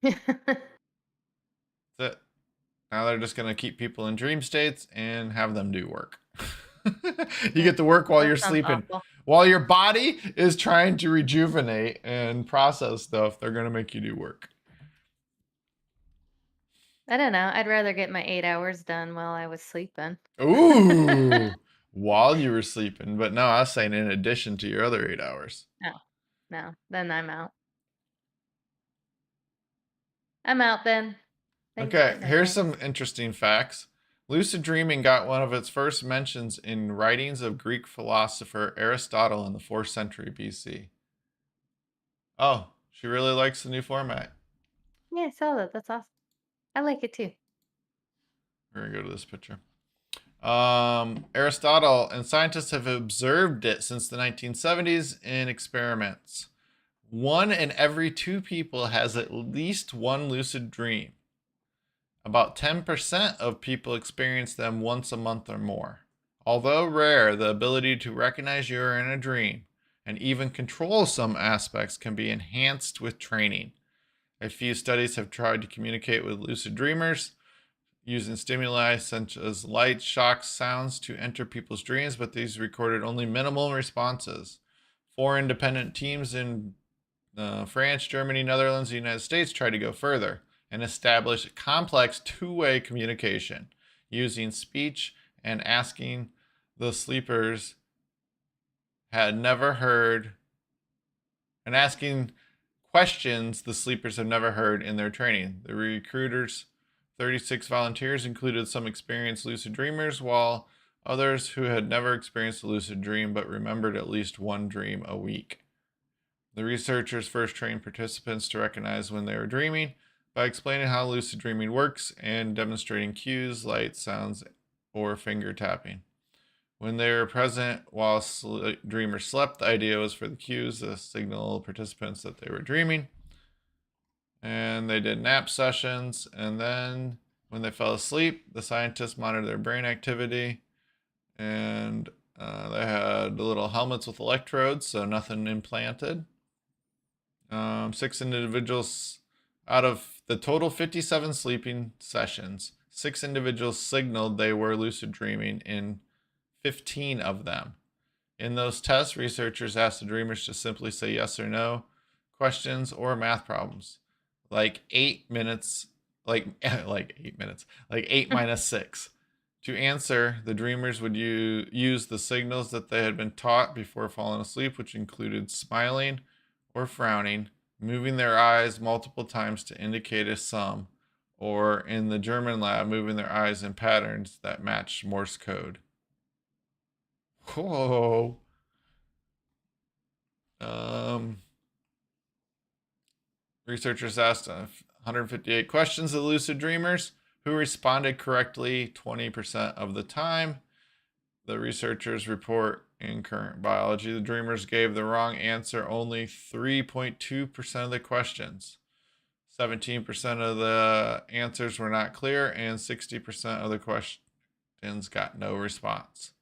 That's it. Now they're just going to keep people in dream states and have them do work. You get to work while you're sleeping. Awful. While your body is trying to rejuvenate and process stuff, they're going to make you do work. I don't know. I'd rather get my 8 hours done while I was sleeping. Ooh, while you were sleeping. But no, I was saying in addition to your other 8 hours. No, then I'm out. I'm out then. Thanks, Okay, good night, here's guys. some interesting facts. Lucid dreaming got one of its first mentions in writings of Greek philosopher Aristotle in the 4th century BC. Oh, she really likes the new format. Yeah, I saw that. That's awesome. I like it too. We're gonna go to this picture. Aristotle and scientists have observed it since the 1970s in experiments. 1 in every 2 people has at least one lucid dream. About 10% of people experience them once a month or more. Although rare, the ability to recognize you are in a dream and even control some aspects can be enhanced with training. A few studies have tried to communicate with lucid dreamers using stimuli such as light, shocks, sounds to enter people's dreams, but these recorded only minimal responses. 4 independent teams in France, Germany, Netherlands, and the United States tried to go further and establish complex 2-way communication using speech and asking the sleepers had never heard and asking questions the sleepers have never heard in their training. The recruiters, 36 volunteers, included some experienced lucid dreamers, while others who had never experienced a lucid dream but remembered at least one dream a week. The researchers first trained participants to recognize when they were dreaming by explaining how lucid dreaming works and demonstrating cues, light, sounds, or finger tapping. When they were present while dreamers slept, the idea was for the cues to signal participants that they were dreaming. And they did nap sessions, and then when they fell asleep, the scientists monitored their brain activity, and they had little helmets with electrodes, so nothing implanted. 6 individuals out of the total 57 sleeping sessions, 6 individuals signaled they were lucid dreaming in 15 of them. In those tests, researchers asked the dreamers to simply say yes or no questions or math problems, like 8 minutes, like 8 minus 6. To answer, the dreamers would use the signals that they had been taught before falling asleep, which included smiling or frowning, moving their eyes multiple times to indicate a sum, or in the German lab, moving their eyes in patterns that matched Morse code. Whoa. Researchers asked 158 questions of lucid dreamers who responded correctly 20% of the time. the researchers report in Current Biology. The dreamers gave the wrong answer only 3.2% of the questions. 17% of the answers were not clear, and 60% of the questions got no response.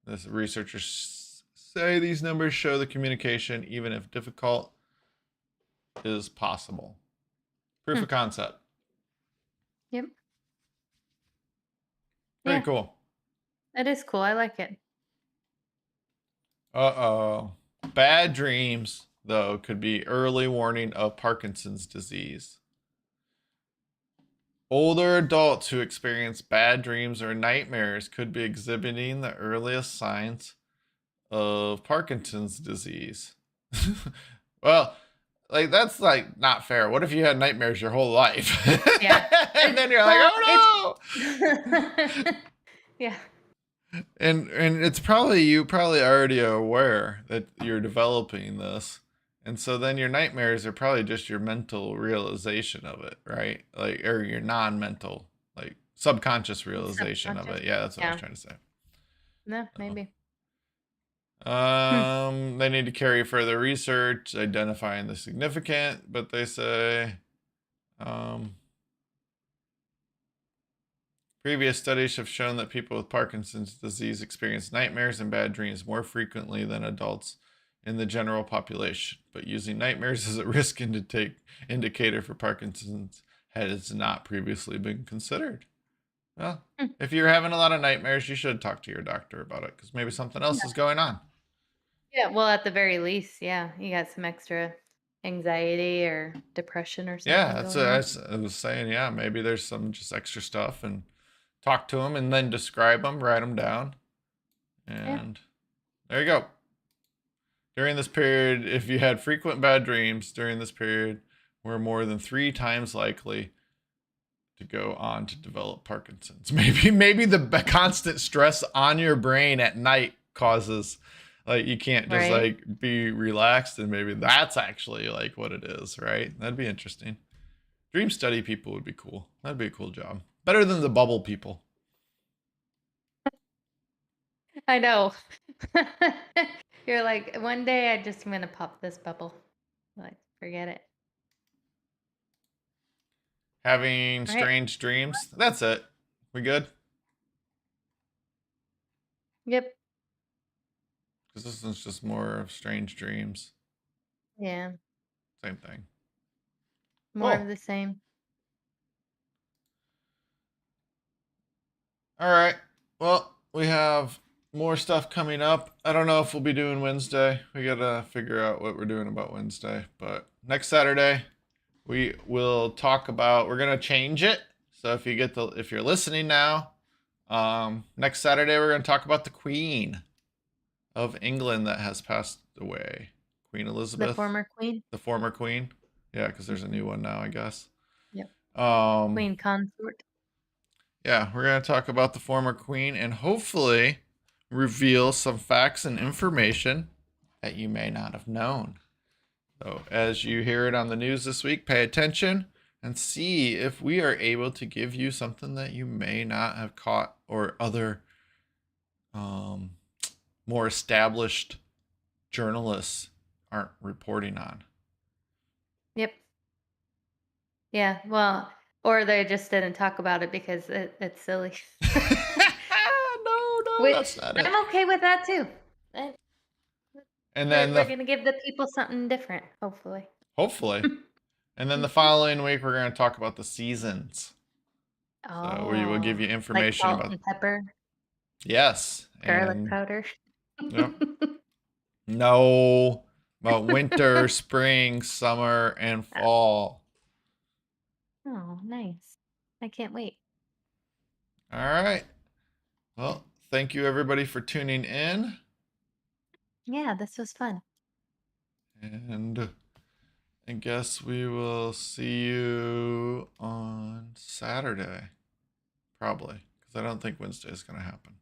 The researchers say these numbers show the communication, even if difficult, is possible. Proof of concept. Yep. Very Yeah. cool. It is cool. I like it. Uh-oh. Bad dreams, though, could be early warning of Parkinson's disease. Older adults who experience bad dreams or nightmares could be exhibiting the earliest signs of Parkinson's disease. Well, like that's like not fair. What if you had nightmares your whole life? Yeah. And then you're like, oh no. Yeah. And it's probably you probably already are aware that you're developing this. And so then your nightmares are probably just your mental realization of it, right? Like, or your non-mental, like subconscious realization of it. Yeah, that's what I was trying to say. No, maybe. They need to carry further research identifying the significant, but they say previous studies have shown that people with Parkinson's disease experience nightmares and bad dreams more frequently than adults in the general population, but using nightmares as a risk indicator for Parkinson's has not previously been considered. Well, if you're having a lot of nightmares, you should talk to your doctor about it because maybe something else is going on. Yeah, well, at the very least, yeah, you got some extra anxiety or depression or something. Yeah, that's what I was saying. Yeah, maybe there's some just extra stuff, and talk to them and then describe them, write them down, and there you go. During this period, if you had frequent bad dreams during this period, we're more than 3 times likely to go on to develop Parkinson's. Maybe the constant stress on your brain at night causes, like, you can't just like be relaxed, and maybe that's actually like what it is, right? That'd be interesting. Dream study people would be cool. That'd be a cool job. Better than the bubble people. I know. You're like, one day I just am gonna pop this bubble. Like, forget it. Having strange dreams. That's it. We good? Yep. Because this is just more of strange dreams. Yeah. Same thing. More of the same. All right. Well, we have more stuff coming up. I don't know if we'll be doing Wednesday. We gotta figure out what we're doing about Wednesday. But next Saturday, we will talk about. We're gonna change it. So if you're listening now, next Saturday we're gonna talk about the Queen of England that has passed away, Queen Elizabeth. The former queen. The former queen. Yeah, because there's a new one now, I guess. Yep. Um, Queen consort. Yeah, we're going to talk about the former queen and hopefully reveal some facts and information that you may not have known. So, as you hear it on the news this week, pay attention and see if we are able to give you something that you may not have caught or other more established journalists aren't reporting on. Yep. Yeah, well, or they just didn't talk about it because it's silly. No, that's not it. I'm okay with that too. And then we're gonna give the people something different, hopefully. Hopefully. And then the following week we're going to talk about the seasons. So we will give you information like salt about and pepper. Yes. Garlic powder. Yep. No. About winter, spring, summer, and fall. Oh, nice. I can't wait. All right. Well, thank you everybody for tuning in. Yeah, this was fun. And I guess we will see you on Saturday. Probably. Because I don't think Wednesday is going to happen.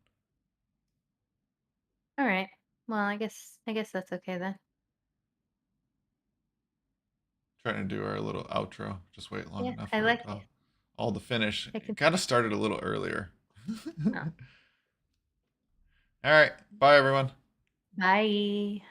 All right. Well, I guess that's okay then. Trying to do our little outro. Just wait long enough. I like it. All the finish. Got to start it a little earlier. Oh. All right. Bye, everyone. Bye.